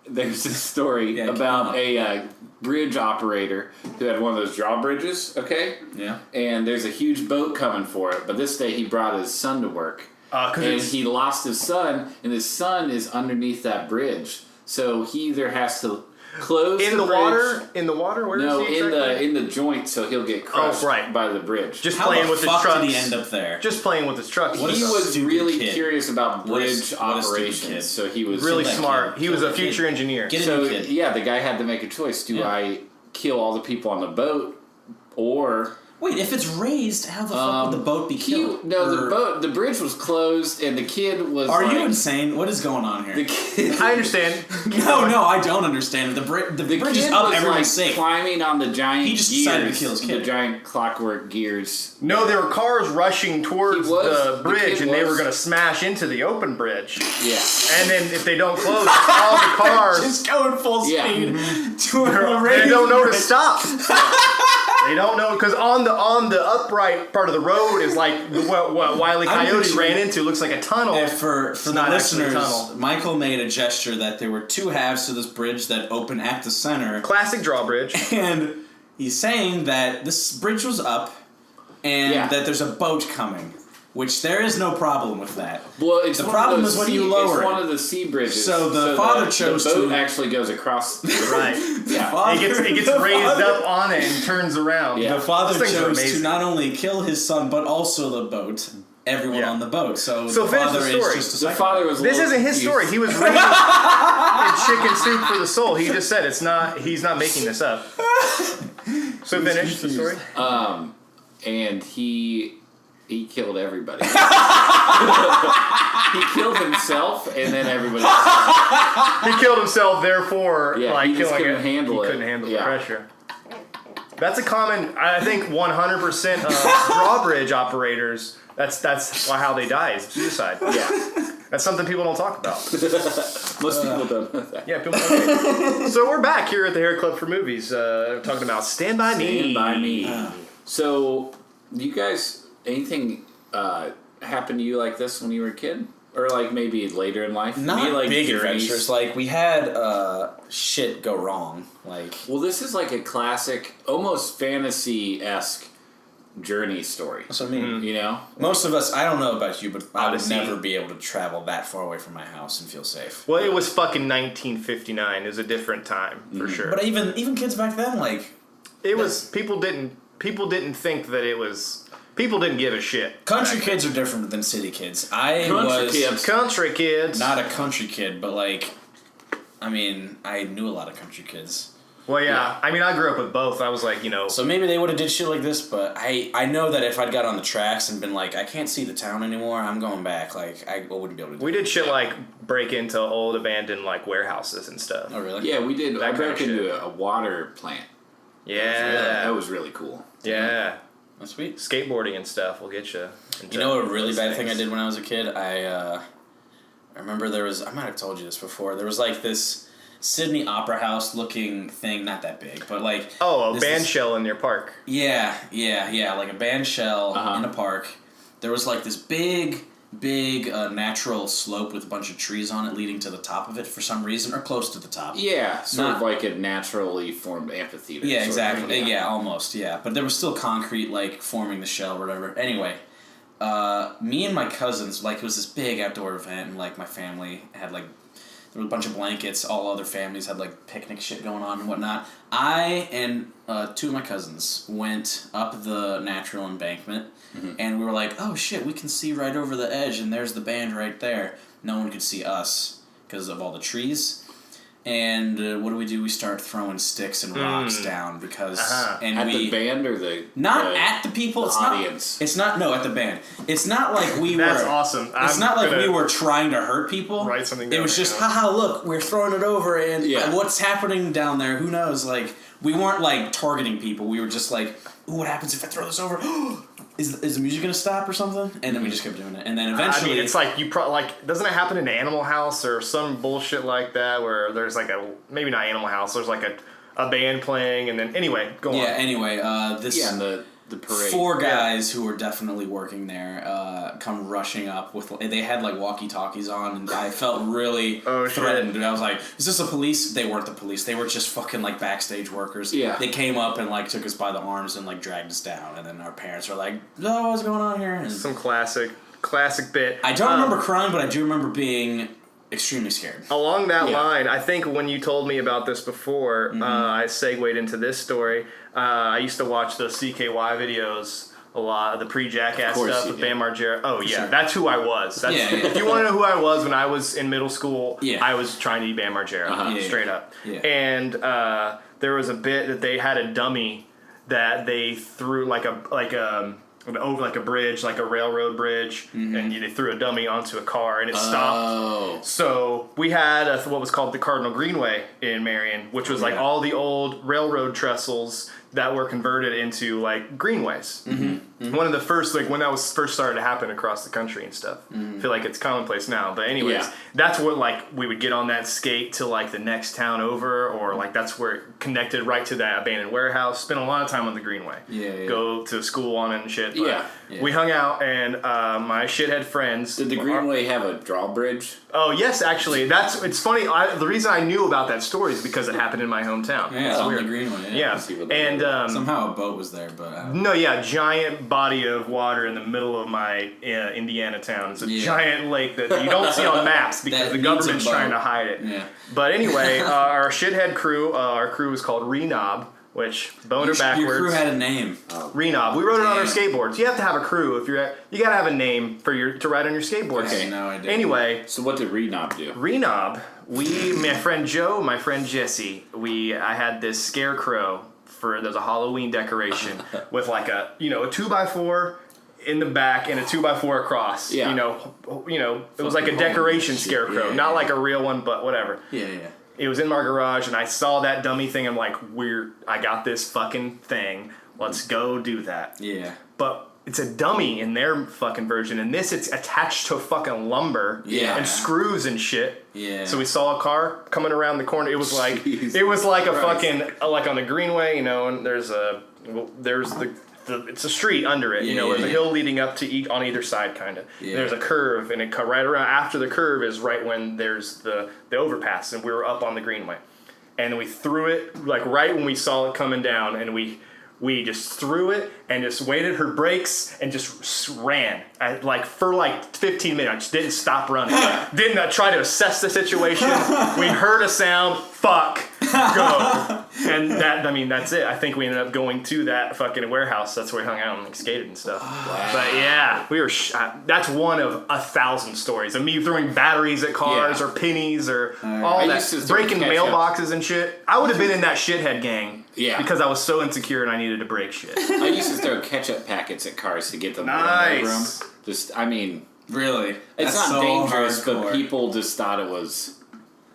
There's this story about a bridge operator who had one of those drawbridges, okay? Yeah. And there's a huge boat coming for it, but this day he brought his son to work. And he lost his son, and his son is underneath that bridge. So he either has to close in the water. In the water, where is he exactly? in the joint, so he'll get crushed by the bridge. Just playing with his trucks. Did he end up there? Just playing with his trucks. He was really curious about bridge operations, so he was really smart. He was a future engineer. The guy had to make a choice: do I kill all the people on the boat, or wait, if it's raised, how the fuck would the boat be killed? The bridge was closed, and the kid was. Are you insane? What is going on here? The kid, I understand. No, I don't understand. The bridge is up. Everyone's safe. Climbing on the giant. He just decided to kill his kid. The giant clockwork gears. No, there were cars rushing towards the bridge, and they were going to smash into the open bridge. Yeah. And then if they don't close, all the cars just going full speed. They don't know to stop. They don't know because on the upright part of the road is like what Wile E. Coyote ran into. Looks like a tunnel. For the listeners, Michael made a gesture that there were 2 halves to this bridge that open at the center. Classic drawbridge. And he's saying that this bridge was up and that there's a boat coming. Which there is no problem with that. Well, it's the problem is when you lower it. It's one of the sea bridges. So the father chose the boat actually goes across. Right. Yeah. It gets raised up on it and turns around. Yeah. The father chose to not only kill his son but also the boat. everyone on the boat. So the father is just a the father was. This isn't his story. He was reading in Chicken Soup for the Soul. He just said it's not. He's not making this up. So finish the story. And he killed everybody. He killed himself, and then everybody else. He killed himself, therefore, he just couldn't handle it. He couldn't handle the pressure. That's a common, I think 100% of drawbridge operators, that's how they die, is suicide. Yeah. That's something people don't talk about. Most people don't know that. Yeah, people don't. So we're back here at the Hair Club for Movies, talking about Stand By Me. Stand By Me. So, you guys, anything happen to you like this when you were a kid? Or like maybe later in life? Not like big adventures. Like we had shit go wrong. Like, well, this is like a classic, almost fantasy-esque journey story. That's what I mean. You know? Most of us, I don't know about you, but I would never be able to travel that far away from my house and feel safe. Well, it was fucking 1959. It was a different time, for sure. But even kids back then, like... It was... People didn't think that it was... People didn't give a shit. Country kids are different than city kids. Country kids. Not a country kid, but like... I mean, I knew a lot of country kids. Well, yeah. I mean, I grew up with both. I was like, you know... So maybe they would have did shit like this, but I know that if I'd got on the tracks and been like, I can't see the town anymore, I'm going back. Like, I wouldn't be able to do We did shit like break into old abandoned, like, warehouses and stuff. Oh, really? Yeah, we did. I broke into a water plant. Yeah. That was really cool. Yeah. That's sweet. Skateboarding and stuff will get you. You know a really bad thing I did when I was a kid? I remember there was... I might have told you this before. There was like this... Sydney Opera House looking thing, not that big, but like... Oh, a band shell in your park. Yeah, like a band shell in a park. There was like this big natural slope with a bunch of trees on it leading to the top of it for some reason, or close to the top. Yeah, sort of like a naturally formed amphitheater. Yeah, exactly. Yeah, almost, yeah. But there was still concrete, like, forming the shell or whatever. Anyway, me and my cousins, like, it was this big outdoor event, and, like, my family had, like... There were a bunch of blankets. All other families had, like, picnic shit going on and whatnot. I and two of my cousins went up the natural embankment, and we were like, oh, shit, we can see right over the edge, and there's the band right there. No one could see us because of all the trees. And what do? We start throwing sticks and rocks down because... And at the band or the... Not at the people. It's audience. No, at the band. It's not like we were... That's awesome. It's not like we were trying to hurt people. Write something down. It was just, haha, look, we're throwing it over, and what's happening down there, who knows? Like, we weren't, like, targeting people. We were just like, ooh, what happens if I throw this over? Is the music gonna stop or something? And then we just kept doing it. And then eventually... I mean, it's like, doesn't it happen in Animal House or some bullshit like that where there's like maybe not Animal House, there's like a band playing and then, anyway, go on. Yeah, anyway, this... Yeah, and the parade. 4 guys who were definitely working there come rushing up with... They had, like, walkie-talkies on, and I felt really threatened. And I was like, is this the police? They weren't the police. They were just fucking, like, backstage workers. Yeah. They came up and, like, took us by the arms and, like, dragged us down. And then our parents were like, oh, what's going on here? And some classic bit. I don't remember crying, but I do remember being... extremely scared. Along that line, I think when you told me about this before, I segued into this story. I used to watch the CKY videos a lot, the pre-Jackass stuff with Bam Margera. Oh, yeah, that's who I was. If you want to know who I was when I was in middle school, I was trying to be Bam Margera, straight up. Yeah. And there was a bit that they had a dummy that they threw over like a bridge, like a railroad bridge, and they threw a dummy onto a car, and it stopped. So we had what was called the Cardinal Greenway in Marion, which was like all the old railroad trestles that were converted into like greenways. One of the first, like when that was first started to happen across the country and stuff. I feel like it's commonplace now, but anyways, that's what like we would get on that skate to like the next town over, or like that's where it connected right to that abandoned warehouse. Spent a lot of time on the Greenway. Go to school on it and shit. But we hung out, and my shithead friends. Did the Greenway have a drawbridge? Oh yes, actually, it's funny. The reason I knew about that story is because it happened in my hometown. Yeah, it's on the Greenway. Yeah, and somehow a boat was there, but giant body of water in the middle of my Indiana town. It's a giant lake that you don't see on maps because the government's trying to hide it. Yeah. But anyway, our shithead crew, our crew was called Renob. which boner backwards. Your crew had a name. Renob. We rode it on our skateboards. You have to have a crew if you gotta have a name to ride on your skateboard. Okay, no, I didn't. Anyway. So what did Renob do? Renob, my friend Joe, my friend Jesse, I had this scarecrow there's a Halloween decoration with like a 2x4 in the back and a 2x4 across. Yeah. It was like a decoration scarecrow, not like a real one, but whatever. Yeah. It was in my garage, and I saw that dummy thing. I'm like, I got this fucking thing. Let's go do that. Yeah. But it's a dummy in their fucking version. In this, it's attached to fucking lumber and screws and shit. Yeah. So we saw a car coming around the corner. It was like a fucking like on the greenway, and there's it's a street under it, there's a hill leading up to on either side, kind of. Yeah. There's a curve, and it right around after the curve is right when there's the overpass, and we were up on the greenway, and we threw it like right when we saw it coming down, and we just threw it and just waited her brakes and just ran for 15 minutes. Didn't stop running. Didn't try to assess the situation. We heard a sound. Fuck. Go. And that's it. I think we ended up going to that fucking warehouse. That's where we hung out and skated and stuff. Wow. But yeah, we were. That's one of 1,000 stories of me throwing batteries at cars or pennies or all that, breaking mailboxes and shit. I would have been in that shithead gang. Yeah. Because I was so insecure and I needed to break shit. I used to throw ketchup packets at cars to get them nice. Really? It's not so dangerous, hardcore. But people just thought I was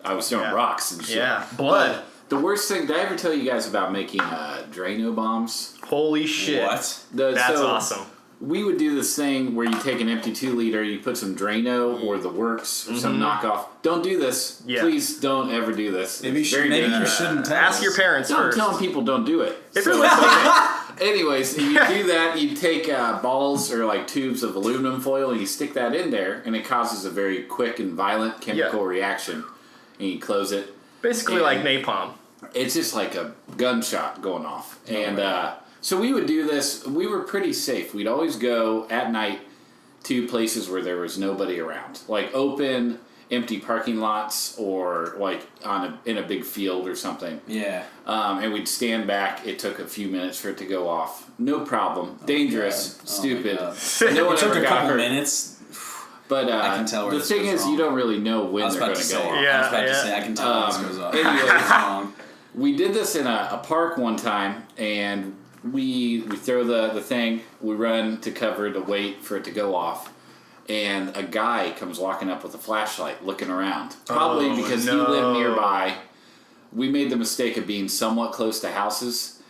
throwing rocks and shit. Yeah. Blood. But the worst thing, did I ever tell you guys about making Drano bombs? Holy shit. What? That's awesome. We would do this thing where you take an empty 2-liter, you put some Drano or the Works or some knockoff. Don't do this. Yeah. Please don't ever do this. Maybe you shouldn't ask your parents first. I'm telling people don't do it. Anyways, you do that, you take balls or like tubes of aluminum foil and you stick that in there, and it causes a very quick and violent chemical reaction. And you close it. Basically like napalm. It's just like a gunshot going off. And so we would do this. We were pretty safe. We'd always go at night to places where there was nobody around. Like open, empty parking lots or like in a big field or something. Yeah. And we'd stand back. It took a few minutes for it to go off. No problem. Dangerous. Stupid. No one took a couple minutes. But I can tell where the thing is, you don't really know when they're going to go off. I was about to say, I can tell when this goes off. Anyways, we did this in a park one time, and we throw the thing, we run to cover to wait for it to go off, and a guy comes walking up with a flashlight looking around. Probably because he lived nearby. We made the mistake of being somewhat close to houses,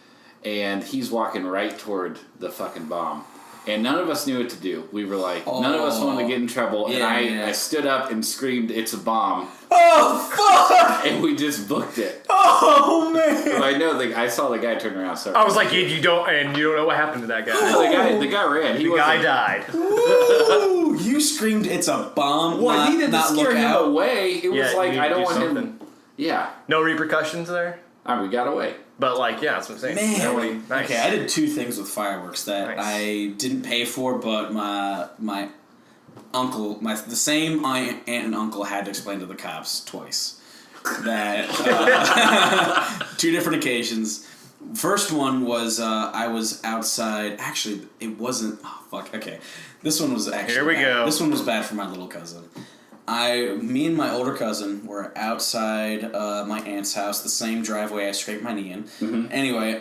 and he's walking right toward the fucking bomb. And none of us knew what to do. We were like, none of us wanted to get in trouble. And I stood up and screamed, "It's a bomb." Oh, fuck! And we just booked it. Oh, man. But I know, I saw the guy turn around. I was like, you don't know what happened to that guy. No, the guy ran. The guy died. Ooh, you screamed, "It's a bomb." Well, he didn't scare him away. It was like, I don't want him. Yeah. No repercussions there? We got away. But that's what I'm saying. Man, nice. Okay, I did 2 things with fireworks that I didn't pay for, but my uncle, the same aunt and uncle had to explain to the cops twice. That 2 different occasions. First one was I was outside. Actually, it wasn't. Oh fuck. Okay, this one was actually. Here we go. This one was bad for my little cousin. Me and my older cousin were outside my aunt's house, the same driveway I scraped my knee in. Mm-hmm. Anyway,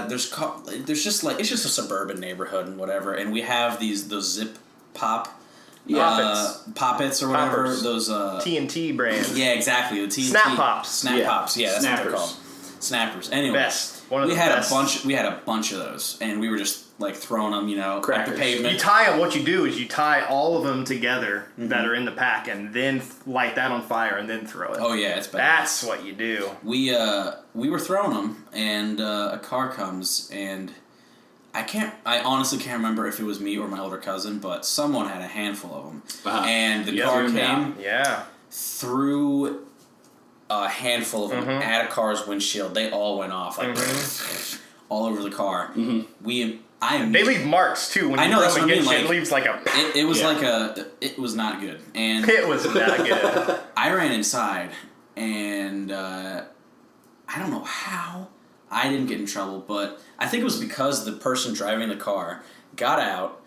there's just it's just a suburban neighborhood and whatever, and we have those zip pop poppets or whatever. Poppers. Those TNT brand. Yeah, exactly. The TNT Snap pops. Snap pops. Yeah, that's Snappers. what they're called. Snappers. Anyway, best. We had a bunch of those, and we were just throwing them, at the pavement. You tie them. What you do is you tie all of them together that are in the pack, and then light that on fire, and then throw it. Oh yeah, it's bad. That's what you do. We were throwing them, and a car comes, and I honestly can't remember if it was me or my older cousin, but someone had a handful of them, and the car came through a handful of them at a car's windshield. They all went off all over the car. Mm-hmm. They leave marks too when you throw them against it. It leaves like a. It was it was not good, and it was not good. I ran inside, and I don't know how, I didn't get in trouble, but I think it was because the person driving the car got out,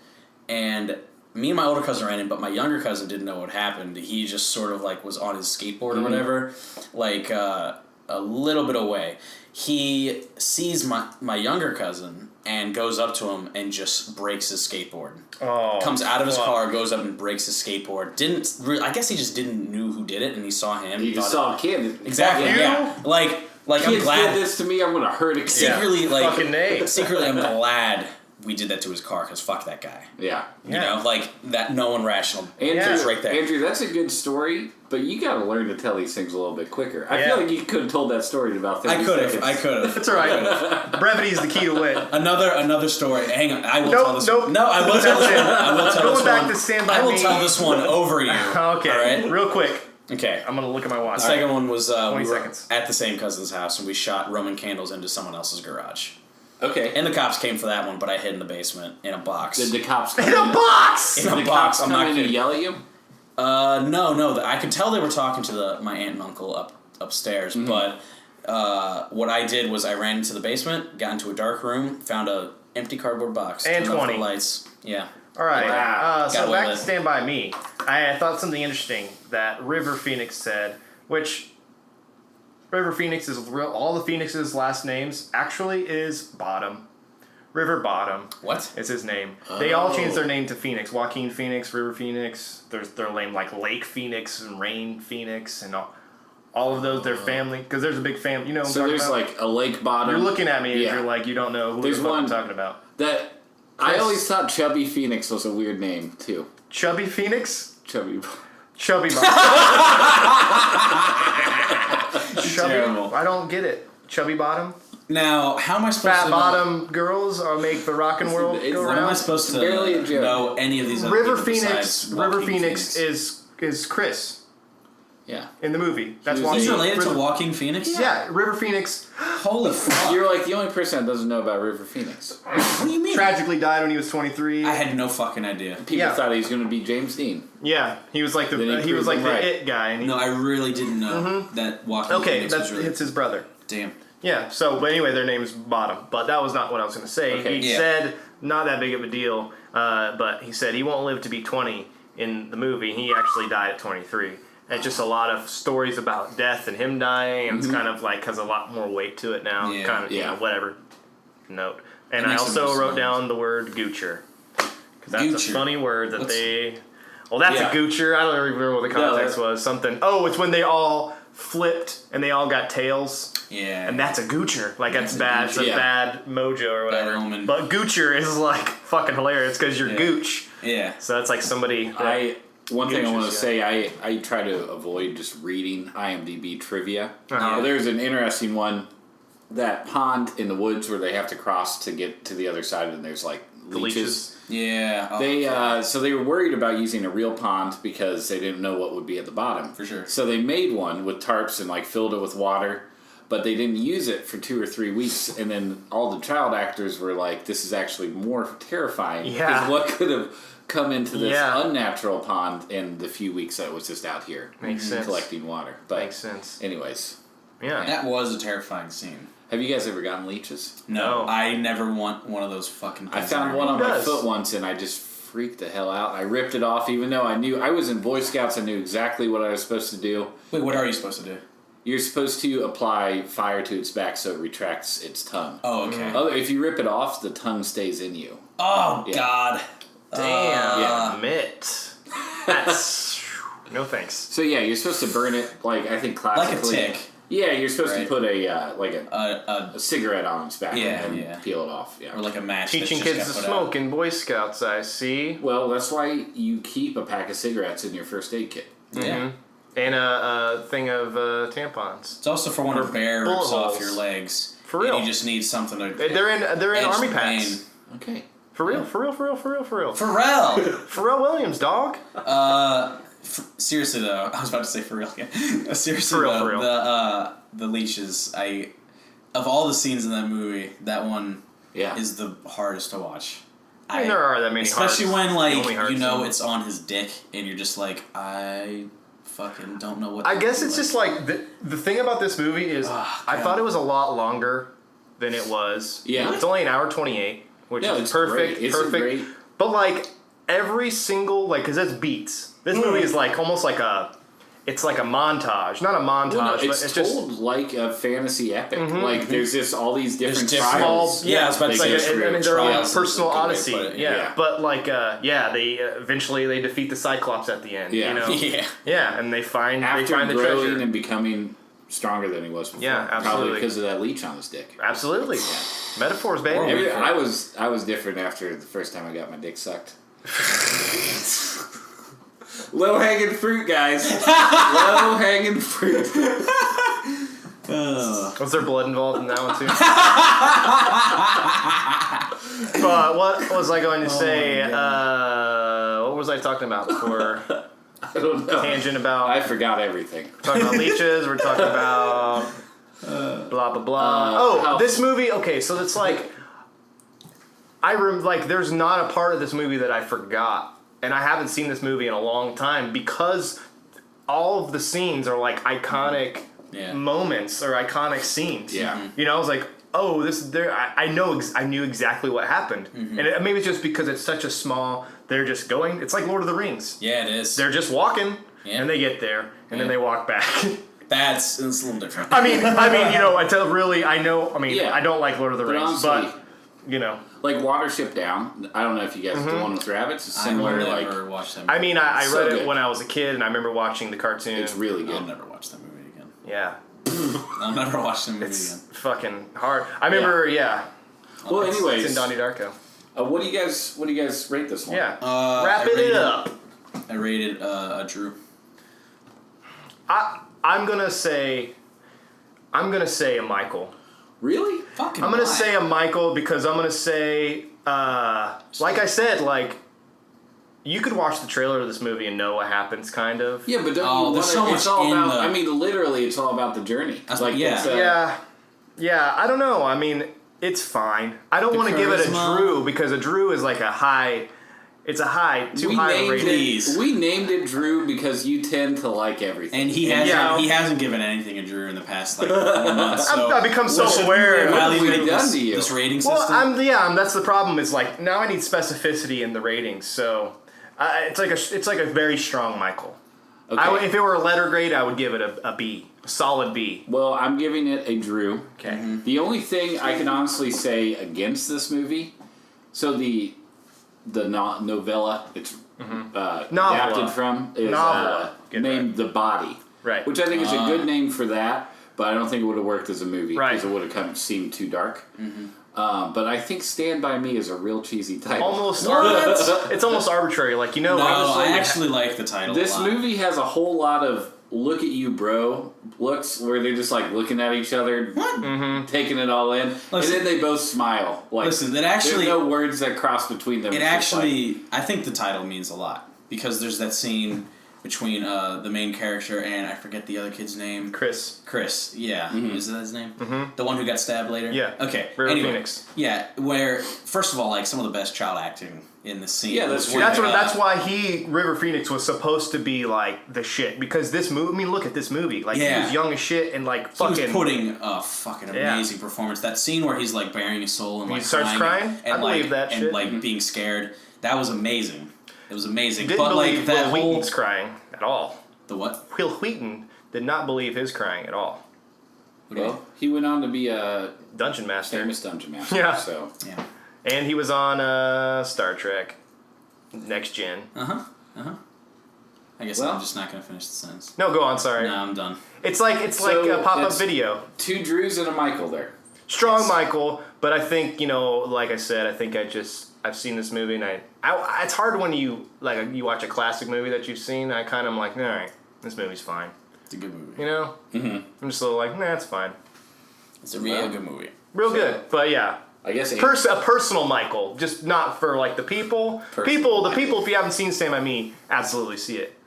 and me and my older cousin ran in, but my younger cousin didn't know what happened. He just sort of like was on his skateboard or whatever, like a little bit away. He sees my younger cousin and goes up to him and just breaks his skateboard. Oh, comes out of his car, goes up and breaks his skateboard. I guess he just didn't know who did it, and he saw him. He just saw a kid. Exactly. Yeah. Like Kids I'm glad did this to me. I'm gonna hurt it. secretly. Fucking Nate. Secretly, I'm glad we did that to his car because fuck that guy. Yeah. You know, like that. No one rational. Andrew, right there. Andrew, that's a good story, but you got to learn to tell these things a little bit quicker. I feel like you could have told that story in about 30 seconds. I could have. That's all right. Brevity is the key to wit. Another story. Hang on, I will tell this. Nope. No, I will tell this one. I will tell Going this back one. to Stand By I will Me. tell this one over you. Okay. All right? Real quick. Okay. I'm gonna look at my watch. The second one was 20 we were seconds. at the same cousin's house and we shot Roman candles into someone else's garage. Okay. And the cops came for that one, but I hid in the basement in a box. Did the cops come In a box! In a Did the box. cops I'm come not in kidding. and yell at you? No. I could tell they were talking to my aunt and uncle upstairs, but what I did was I ran into the basement, got into a dark room, found a empty cardboard box, And turned off 20. the lights. Yeah. All right. Wow. So Got back away to with it. Stand By Me. I thought something interesting that River Phoenix said, which River Phoenix is all the Phoenix's last names actually is Bottom. River Bottom. What? Is his name. They all changed their name to Phoenix. Joaquin Phoenix, River Phoenix. There's their name like Lake Phoenix and Rain Phoenix and all of those. Their family, because there's a big family. You know what I'm So talking there's about? like a lake bottom. You're looking at me and Yeah. you're like, you don't know who There's the fuck I'm one- talking about. That I always thought Chubby Phoenix was a weird name too. Chubby Phoenix? Chubby. Chubby Bottom. Chubby. Terrible. I don't get it. Chubby Bottom. Now, how am I supposed Fat to bottom girls are make the rockin' world It's- go what How am I round. supposed to barely a joke. know any of these other River people Phoenix. besides River Joaquin Phoenix is Chris Yeah. in the That's He was why He's a- related to Joaquin Phoenix? Yeah, River Phoenix Holy fuck. You're like the only person that doesn't know about River Phoenix. What do you mean? tragically died when he was 23. I had no fucking idea. People Yeah. thought he was going to be James Dean. Yeah, he was like Then he the proved them right. it guy. And he, No, I really didn't know that Joaquin okay, Phoenix was really... it's his brother. Damn. Yeah. So, but anyway, their name is Bottom. But that was not what I was going to say. Okay. He Yeah. said not that big of a deal. But he said he won't live to be 20 in the movie. He actually died at 23. And just a lot of stories about death and him dying, and it's kind of like has a lot more weight to it now. Yeah. Kind of, Yeah. whatever. Note. And That I makes also sense. wrote down the word goocher. Because that's Goocher. a funny word that What's- they... Well, that's Yeah. a goocher. I don't remember what the context was. Something... Oh, it's when they all flipped and they all got tails. Yeah. And that's a goocher. Like, that's That's a bad. It's a goocher. Yeah. bad mojo or whatever. Bad omen. But goocher is, like, fucking hilarious because you're Yeah. gooch. Yeah. So that's like somebody... One thing I want to Gooches, say, I try to avoid just reading IMDb trivia. Uh-huh. There's an interesting one, that pond in the woods where they have to cross to get to the other side, and there's like The leeches. Yeah. Oh, They fuck. so they were worried about using a real pond because they didn't know what would be at the bottom. For sure. So they made one with tarps and like filled it with water, but they didn't use it for 2 or 3 weeks. And then all the child actors were like, "This is actually more terrifying Yeah. because what could have come into this Yeah. unnatural pond in the few weeks that it was just out here Makes sense. collecting water." But Makes sense. anyways, Yeah. That was a terrifying scene. have you guys ever gotten leeches? No, No. I never want one of those fucking I things. found on one on Who my does? foot once, and I just freaked the hell out. I ripped it off, even though I knew I was in Boy Scouts. I knew exactly what I was supposed to do. Wait, what are you supposed to do? You're supposed to apply fire to its back so it retracts its tongue. Oh, okay. If you rip it off, the tongue stays in you. Oh, Yeah. God. Damn. Yeah. Mitt. That's... no thanks. So yeah, you're supposed to burn it like I think Like a classically. tick. Yeah, you're supposed to Right. put a cigarette on its back Yeah, and yeah. peel it off. Yeah. Or like a match. Teaching that's just kids to got put smoke out. in Boy Scouts, I see. Well, that's why you keep a pack of cigarettes in your first aid kit. Yeah. And a thing of tampons. It's also for when a bear bullet rips off holes. your legs. For real. And you just need something to. They're in edge army the packs. pain. Okay. For real, for real, for real, for real, for real. Pharrell! Pharrell Williams, dog. Seriously though, I was about to say for real again. Seriously For real, though, for real. the leashes. Of all the scenes in that movie, that one Yeah. is the hardest to watch. I mean, there are that many especially hearts. when The only hearts you know in- it's on his dick, and you're just like, I fucking don't know what. I guess it's just like the thing about this movie is I thought it was a lot longer than it was. Yeah. It's only an hour 28, which is it's perfect. Great. It's perfect. Great. But like every single because it's beats. This movie is like almost like it's like a montage, not a montage, Well, no, but it's told just like a fantasy epic. Like there's just all these different different- trials. yeah, it's about it's to like say and their own trials personal is a good way to odyssey. put it, Yeah. yeah. But like they eventually they defeat the Cyclops at the end. Yeah. You know? Yeah. Yeah, and they find After the growing treasure. and becoming stronger than he was before. Yeah, Probably absolutely. because of that leech on his dick. Absolutely. Metaphors, baby. I was different after the first time I got my dick sucked. Low hanging fruit, guys. Low hanging fruit. Was there blood involved in that one too? But what was I going to say? What was I talking about before? I don't know. Tangent about. I forgot everything. Talking about leeches. We're talking about blah blah blah. This movie. Okay, so it's like there's not a part of this movie that I forgot, and I haven't seen this movie in a long time because all of the scenes are like iconic moments or iconic scenes. Yeah. You know, I was like, oh, I knew exactly what happened, and maybe it's just because it's such a small. They're just going. It's like Lord of the Rings. Yeah, it is. They're just walking, and they get there, and then they walk back. It's a little different. I mean, you know, I don't like Lord of the Rings, honestly, but you know, like Watership Down. I don't know if you guys the one with rabbits. It's I've similar. never watched that movie. I mean, I So read it good. when I was a kid, and I remember watching the cartoon. It's really I'll good. never watch that movie again. Yeah, I'll never watch that movie it's again. fucking hard. I remember, Well, it's anyways, in Donnie Darko. what do you guys rate this one? Yeah, I wrap it rated- up. I rated a Drew. I'm gonna say a Michael. Really? Fucking I'm gonna why? say a Michael because I'm gonna say, like I said, like you could watch the trailer of this movie and know what happens, kind of. Yeah, but don't Oh, you want there's so It's much all in about. the- I mean, literally, it's all about the journey. Yeah. It's, Yeah. I don't know. I mean, it's fine. I don't want to give it a charisma. Drew because a Drew is like a high. It's a high, too we high named rating. Please. we named it Drew because you tend to like everything. And he hasn't given anything a Drew in the past like 4 months. So I've become what should self-aware. we What have we evaluate done this, to you? this rating Well, system? that's the problem. Is like now I need specificity in the ratings. So it's like a very strong Michael. Okay. If it were a letter grade, I would give it a B, a solid B. Well, I'm giving it a Drew. Okay. The only thing I can honestly say against this movie, so the novella it's adapted from is named The Body, Right. which I think is a good name for that, but I don't think it would have worked as a movie Right. because it would have kind of seemed too dark. But I think Stand By Me is a real cheesy title. Almost. It's almost arbitrary. Like No, obviously- I actually like the title This a lot. movie has a whole lot of look at you, bro looks where they're just like looking at each other, taking it all in, Listen. and then they both smile. Like, Listen, that actually- there's no words that cross between them. It It's just actually, I think the title means a lot because there's that scene between the main character and I forget the other kid's name. Chris. Yeah. Is that his name? The one who got stabbed later? Yeah. Okay. River anyway, Phoenix. Yeah, where, first of all, like, some of the best child acting in the scene. Yeah, that's was true. where, That's why River Phoenix was supposed to be like the shit because this movie. I mean, look at this movie. Like he Yeah. was young as shit and like he fucking. was putting a fucking amazing performance. That scene where he's, like, bearing his soul and, like, He starts crying? and I believe that and, shit. like, being scared. That was amazing. It was amazing. Didn't but, believe like, that Will whole... Wheaton's crying at all. The what? Will Wheaton did not believe his crying at all. What do you Well, he went on to be a Dungeon Master. famous dungeon master. Yeah. So mean? Yeah. And he was on Star Trek, Next Gen. I guess Well- I'm just not going to finish the sentence. No, go on. Sorry. No, I'm done. It's like a pop-up that's- video. 2 Drews and a Michael there. Strong Michael, but I think like I said, I think I've seen this movie and I it's hard when you watch a classic movie that you've seen. I kind of am like, all right, this movie's fine. It's a good movie. You know, I'm just a little like, nah, it's fine, It's a real good movie. real good. But yeah, I guess a personal Michael, just not for like the people. The people. If you haven't seen Stand By Me, absolutely see it.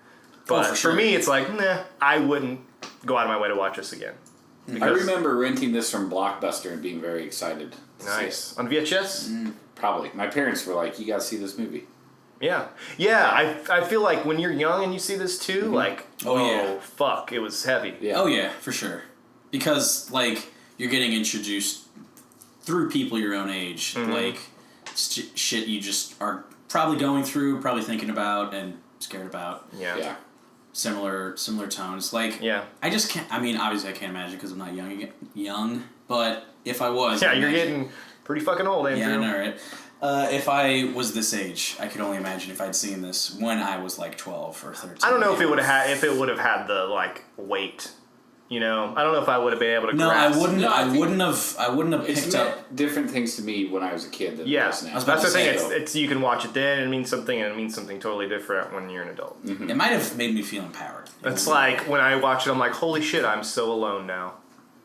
But for sure. for me, it's like, nah, I wouldn't go out of my way to watch this again. I Because- remember renting this from Blockbuster and being very excited. To see Nice on VHS. it. Probably. My parents were like, "You got to see this movie." Yeah. I feel like when you're young and you see this too, like, fuck, it was heavy. Yeah. Oh, yeah, for sure. Because, like, you're getting introduced through people your own age, like shit you just are probably going through, probably thinking about and scared about. Yeah. Similar tones. Like, yeah. I just can't. I mean, obviously I can't imagine because I'm not young. But if I was, yeah, you're getting pretty fucking old, Andrew. Yeah, I know, right? If I was this age, I could only imagine if I'd seen this when I was like 12 or 13. I don't know if it would have had the like weight. You know, I don't know if I would have been able to. No, grasp. I wouldn't. No, I wouldn't have picked up different things to me when I was a kid. Than yeah, it does now. That's the thing. It's you can watch it then and it means something, and it means something totally different when you're an adult. It might have made me feel empowered. It's like when I watch it, I'm like, holy shit, I'm so alone now.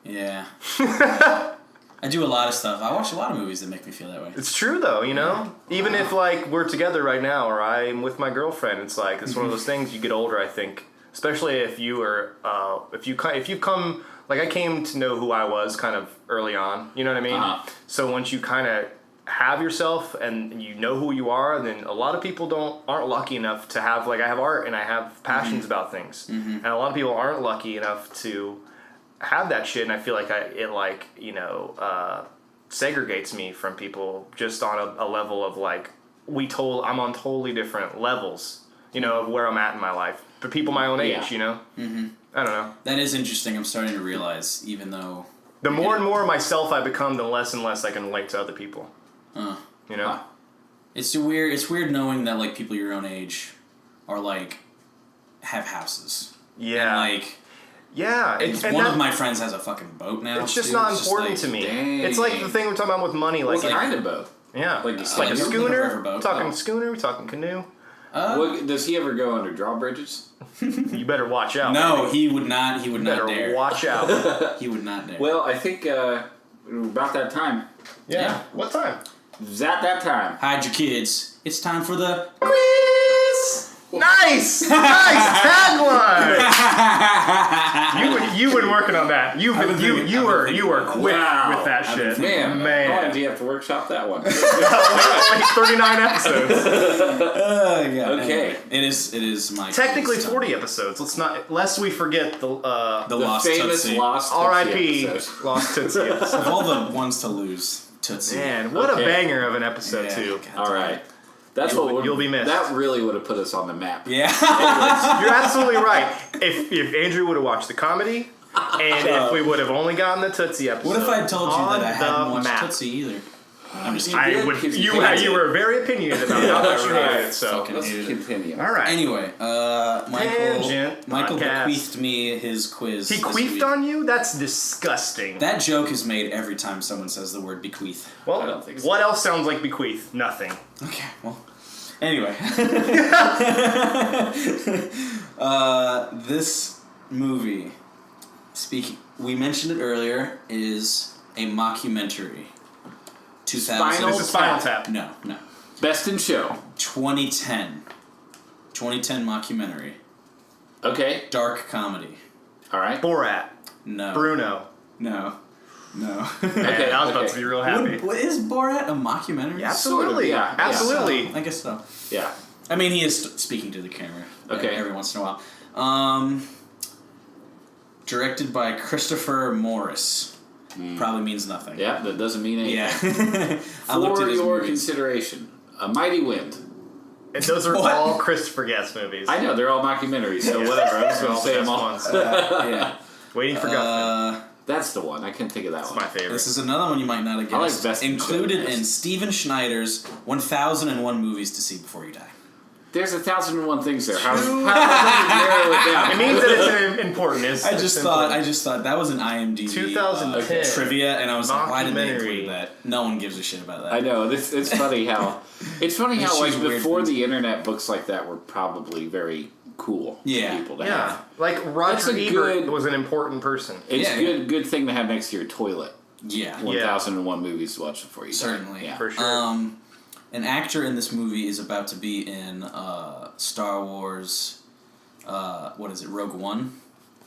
Yeah. I do a lot of stuff. I watch a lot of movies that make me feel that way. It's true though, you know. Even if like we're together right now, or I'm with my girlfriend, it's like it's one of those things. You get older, I think, especially if you are, if you come. Like, I came to know who I was kind of early on, you know what I mean? So once you kind of have yourself and you know who you are, then a lot of people aren't lucky enough to have, like, I have art and I have passions about things. And a lot of people aren't lucky enough to have that shit, and I feel like it segregates me from people just on a level of, like, I'm on totally different levels, you know, of where I'm at in my life. For people my own age, you know? I don't know. That is interesting. I'm starting to realize, even though... The more and more myself I become, the less and less I can relate to other people. You know? It's weird knowing that, like, people your own age are, like, have houses. Yeah. And, like... Yeah. One of my friends has a fucking boat now. It's just not important to me. Dang. It's like the thing we're talking about with money. Like, what kind of boat? Yeah. Like a schooner. We're talking schooner. We're talking canoe. Does he ever go under drawbridges? You better watch out. No, baby. he would not. He would not dare. Watch out. He would not dare. Well, I think about that time. Yeah. What time? Is that time? Hide your kids. It's time for the quiz. Nice tagline. You've been working on that. You were quick with that shit. Man. Do you have to workshop that one? Like 39 episodes. Okay. It is my technically 40 episodes. Lest we forget the lost famous Tootsie. Lost R.I.P. episode. Lost Tootsie episode. Of all the ones to lose, Tootsie. Man, what a banger of an episode too. All right. That's you'll be missed. That really would have put us on the map. Yeah. You're absolutely right. If Andrew would have watched the comedy, and if we would have only gotten the Tootsie episode. What if I told you that I hadn't watched Tootsie either? I'm just kidding. You were very opinionated about how much you hated it. So let's continue. All right. Anyway, Michael bequeathed me his quiz. He queefed on you? That's disgusting. That joke is made every time someone says the word bequeath. Well, I don't think so. What else sounds like bequeath? Nothing. Okay. Well. Anyway, this movie, we mentioned it earlier, is a mockumentary. 2000. This is Spinal Tap. No. Best in Show. 2010 mockumentary. Okay. Dark comedy. All right. Borat. No. Bruno. No. Okay, I was about to be real happy. Is Borat a mockumentary? Yeah, absolutely. Sort of, yeah. Absolutely. I guess so. Yeah. I mean, he is speaking to the camera. Okay. Every once in a while. Directed by Christopher Morris. Probably means nothing. Yeah, that doesn't mean anything. Yeah. For your consideration, A Mighty Wind. And those are all Christopher Guest movies. I know, they're all documentaries, so whatever. I'm just going to say them all. Yeah. Waiting for Guffman. That's the one. I can't think of that one. That's my favorite. This is another one you might not have guessed. I like Best Included in Steven Schneider's 1001 Movies to See Before You Die. There's 1,001 things there. How does it narrow it down? It means that it's important. I just thought that was an IMDb 2010 trivia, and I was like, why did they include that? No one gives a shit about that. I know. It's funny how like before things. the internet, books like that were probably very cool for people to have. Like Roger Ebert was an important person. It's a good thing to have next to your toilet. Yeah. 1001 movies to watch before you die. Certainly. Yeah. For sure. An actor in this movie is about to be in Star Wars, what is it, Rogue One?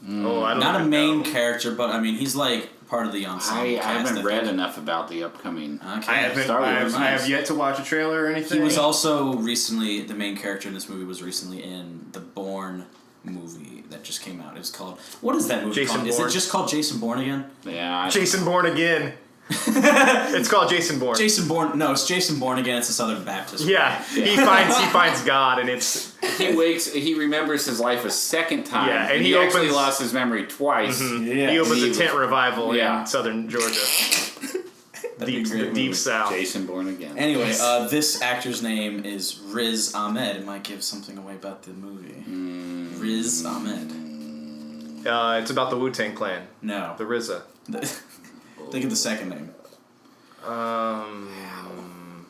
Oh, I don't Not a main know. character, but I mean, he's like part of the ensemble cast. I haven't read enough about the upcoming Star Wars. I have yet to watch a trailer or anything. He was also recently, the main character in this movie was recently in the Bourne movie that just came out. It's called, what is that movie Jason called? Bourne. Is it just called Jason Bourne again? Yeah. Jason Bourne again. It's called Jason Bourne. Jason Bourne. No, it's Jason Bourne again. It's a Southern Baptist. Yeah, he finds God, and it's he remembers his life a second time. Yeah, and he actually lost his memory twice. Mm-hmm. Yeah. He opens a tent revival in southern Georgia. the deep south. Jason Bourne again. Anyway, this actor's name is Riz Ahmed. It might give something away about the movie. Riz Ahmed. It's about the Wu-Tang Clan. No. The RZA. Think of the second name. I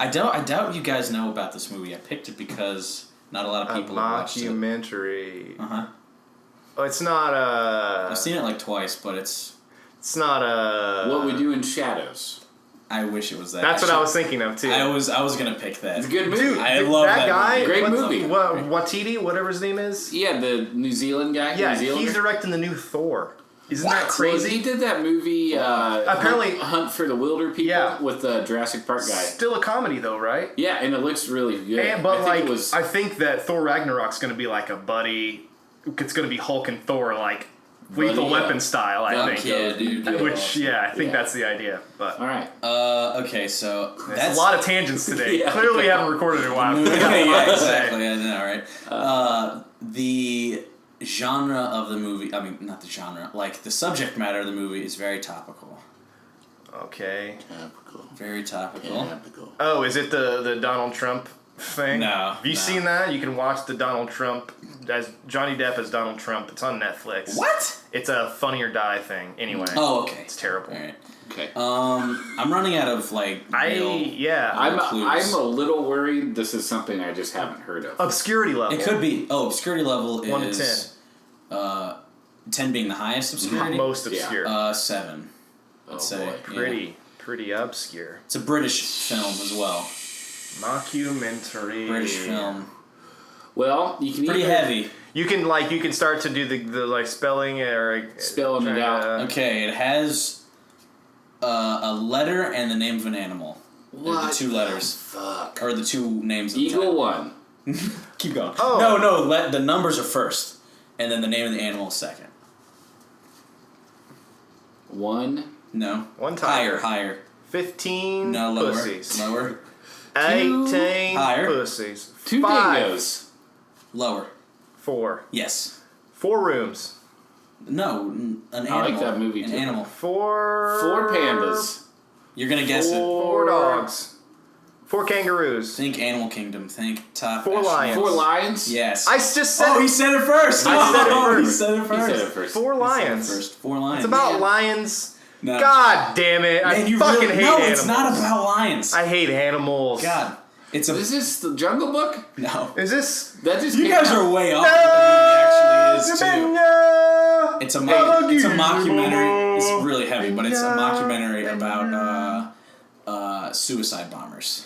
doubt you guys know about this movie. I picked it because not a lot of people have watched it. Mockumentary. Uh-huh. Oh, it's not I've seen it like twice, but it's not What We Do in Shadows. I wish it was that. That's what I was thinking of too. I was gonna pick that. It's a good movie. Dude, I love that guy. movie. Great movie. Watiti, whatever his name is. Yeah, the New Zealand guy. Yeah, he's directing the new Thor. Isn't that crazy? Well, he did that movie. Apparently, Hunt for the Wilder People with the Jurassic Park guy. Still a comedy though, right? Yeah, and it looks really good. But I think that Thor Ragnarok's going to be like a buddy. It's going to be Hulk and Thor like Lethal Weapon style. I think. Yeah, dude. Which I think that's the idea. But all right. Okay, so that's a lot of tangents today. Clearly, haven't recorded in a while. Yeah, exactly. I know, right? The genre of the movie. I mean, not the genre. Like the subject matter of the movie is very topical. Okay. Topical. Very topical. Oh, is it the Donald Trump thing? No. Have you seen that? You can watch the Donald Trump as Johnny Depp as Donald Trump. It's on Netflix. What? It's a Funny or Die thing. Anyway. Oh, okay. It's terrible. All right. Okay. I'm running out of like. I'm a little worried. This is something I just haven't heard of. Obscurity level. It could be. Oh, obscurity level is 1 to 10. 10 being the highest obscurity. Most obscure. 7. Let's say. Boy. Pretty obscure. It's a British film as well. Mockumentary. British film. Well, you can pretty heavy. You can start to do the spelling or spelling it out. Okay, it has a letter and the name of an animal. What? The 2 letters. Fuck. Or the 2 names of the Eagle 1. Keep going. Oh. No, the numbers are first. And then the name of the animal is second. 1. No. 1 tiger. Higher. 15 no, lower. pussies. Lower. 18 higher. pussies. 2 5 dingoes. Lower. 4. Yes. 4 rooms. No, an animal. I like that movie too. An animal. 4 pandas. You're gonna guess it. 4 dogs. 4 kangaroos. Think Animal Kingdom. Think top. 4 lions. 4 lions? Yes. I just said. Oh, he said it first. I said it first. He said it first. He said it first. 4 lions. First. 4 lions. It's about lions. No. God damn it! Man, I fucking hate animals. No, it's not about lions. I hate animals. God, Is this the Jungle Book? No. Is this? That just You came guys out. are way off. It actually is too. It's a mockumentary. It's really heavy, but it's a mockumentary about suicide bombers.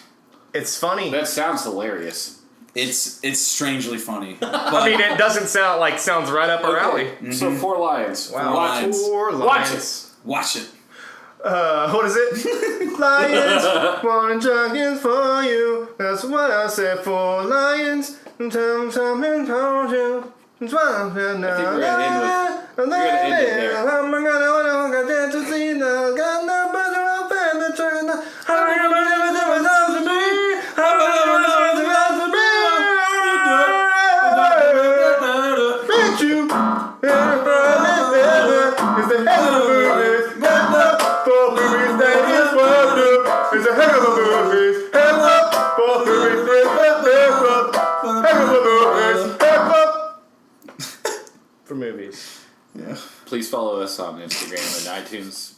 It's funny. That sounds hilarious. It's strangely funny. But I mean, it doesn't sound sounds right up our alley. Mm-hmm. So 4 lions. Wow. Watch it. 4 lions. Watch it. Watch it. What is it? Lions, wanting juggins for you. That's what I said. 4 lions. Tell something told you. That's what I said. I think we're gonna end it there. I'm gonna get to see the got no better off and the turn. I'm gonna it's a heck of a movie. Head up for movies. For movies. Yeah. Please follow us on Instagram and iTunes.